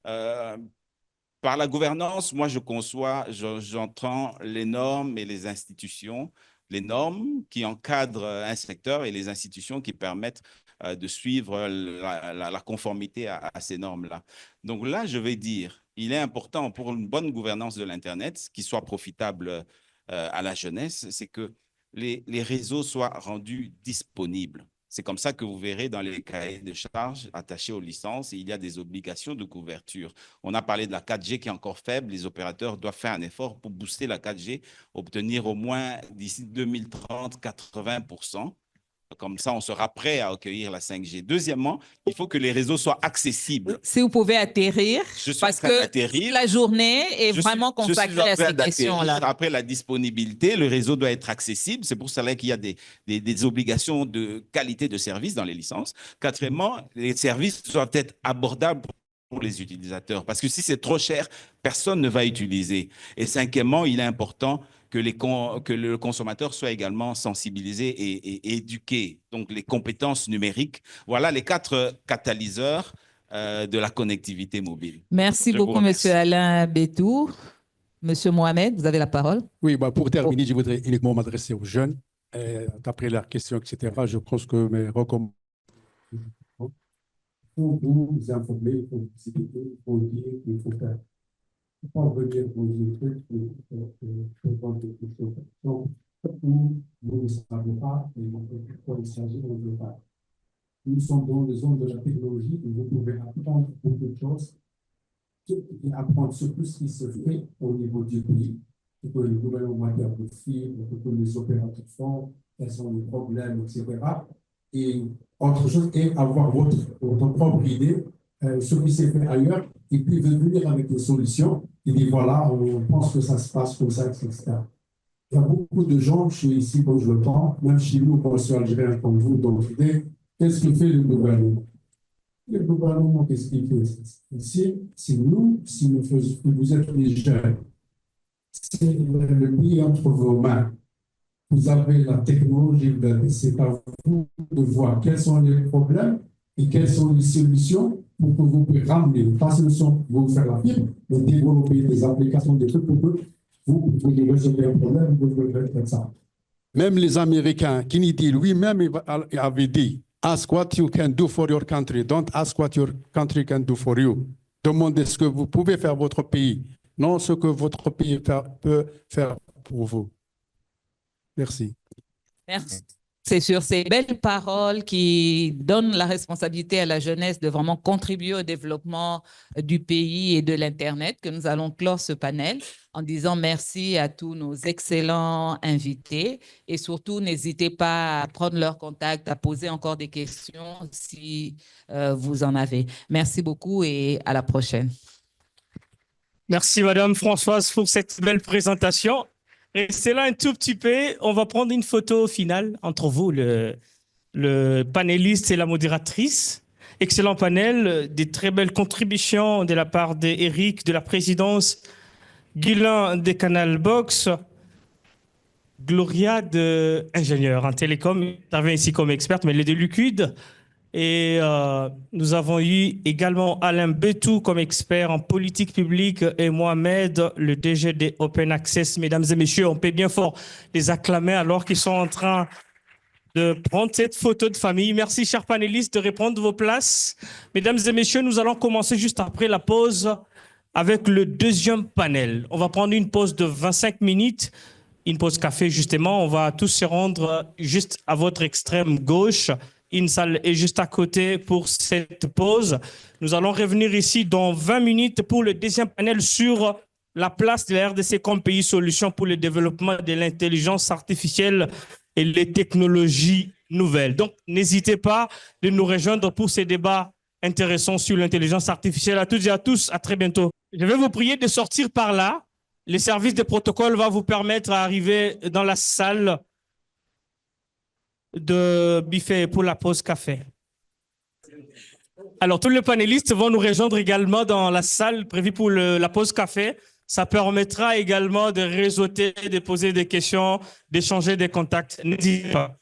par la gouvernance, moi, j'entends les normes et les institutions les normes qui encadrent un secteur et les institutions qui permettent de suivre la conformité à ces normes-là. Donc là, je vais dire, il est important pour une bonne gouvernance de l'Internet, qui soit profitable à la jeunesse, c'est que les réseaux soient rendus disponibles. C'est comme ça que vous verrez dans les cahiers de charges attachés aux licences, il y a des obligations de couverture. On a parlé de la 4G qui est encore faible. Les opérateurs doivent faire un effort pour booster la 4G, obtenir au moins d'ici 2030 80%. Comme ça, on sera prêt à accueillir la 5G. Deuxièmement, il faut que les réseaux soient accessibles. Si vous pouvez atterrir, parce que la journée est vraiment consacrée à ces questions-là. Après la disponibilité, le réseau doit être accessible. C'est pour cela qu'il y a des obligations de qualité de service dans les licences. Quatrièmement, les services doivent être abordables pour les utilisateurs. Parce que si c'est trop cher, personne ne va utiliser. Et cinquièmement, il est important que le consommateur soit également sensibilisé et éduqué. Donc, les compétences numériques, voilà les 4 catalyseurs de la connectivité mobile. Merci beaucoup, M. Alain Betour. M. Mohamed, vous avez la parole. Oui, pour terminer, je voudrais uniquement m'adresser aux jeunes. D'après leurs questions, etc., je pense que mes recommandations pour vous informer, pour vous expliquer, pour dire qu'il faut faire. Il ne faut pas venir pour dire que vendre quelque chose. Donc, vous ne savez pas, et pourquoi il s'agit, on ne veut pas. Nous sommes dans les zones de la technologie où vous pouvez apprendre beaucoup de choses et apprendre surtout ce qui se fait au niveau du pays, ce que le gouvernement a de fibre, ce que les opérateurs font, quels sont les problèmes, etc. Et autre chose, et avoir votre propre idée, ce qui s'est fait ailleurs, et puis venir avec des solutions, et dire voilà, on pense que ça se passe comme ça, etc. Il y a beaucoup de gens ici, quand je le prends, même chez nous, quand je suis algérien comme vous, donc qu'est-ce que fait le gouvernement? Le gouvernement, qu'est-ce qu'il fait? Ici, si nous faisons, vous êtes les jeunes, c'est le pays entre vos mains. Vous avez la technologie, c'est à vous de voir quels sont les problèmes et quelles sont les solutions pour que vous puissiez ramener, pas seulement vous faire la fibre, mais développer des applications, des trucs pour que vous pouvez résoudre un problème, vous pouvez faire ça. Même les Américains, Kennedy lui-même avait dit, ask what you can do for your country, don't ask what your country can do for you. Demandez ce que vous pouvez faire votre pays, non ce que votre pays peut faire pour vous. Merci. Merci. C'est sur ces belles paroles qui donnent la responsabilité à la jeunesse de vraiment contribuer au développement du pays et de l'Internet que nous allons clore ce panel en disant merci à tous nos excellents invités et surtout n'hésitez pas à prendre leur contact, à poser encore des questions si vous en avez. Merci beaucoup et à la prochaine. Merci Madame Françoise pour cette belle présentation. Restez là un tout petit peu. On va prendre une photo finale entre vous, le panéliste et la modératrice. Excellent panel, des très belles contributions de la part d'Éric, de la présidence, Guylain de Canal Box, Gloria de ingénieur en télécom, intervient ici comme experte, mais elle est de l'UQUID. Et nous avons eu également Alain Betour comme expert en politique publique et Mohamed, le DG de Open Access. Mesdames et messieurs, on peut bien fort les acclamer alors qu'ils sont en train de prendre cette photo de famille. Merci, chers panélistes, de reprendre vos places. Mesdames et messieurs, nous allons commencer juste après la pause avec le deuxième panel. On va prendre une pause de 25 minutes, une pause café justement. On va tous se rendre juste à votre extrême gauche. Une salle est juste à côté pour cette pause. Nous allons revenir ici dans 20 minutes pour le deuxième panel sur la place de la RDC comme pays solution pour le développement de l'intelligence artificielle et les technologies nouvelles. Donc, n'hésitez pas de nous rejoindre pour ces débats intéressants sur l'intelligence artificielle. À toutes et à tous, à très bientôt. Je vais vous prier de sortir par là. Le service de protocole va vous permettre d'arriver dans la salle de buffet pour la pause café. Alors, tous les panélistes vont nous rejoindre également dans la salle prévue pour la pause café. Ça permettra également de réseauter, de poser des questions, d'échanger des contacts. N'hésitez pas.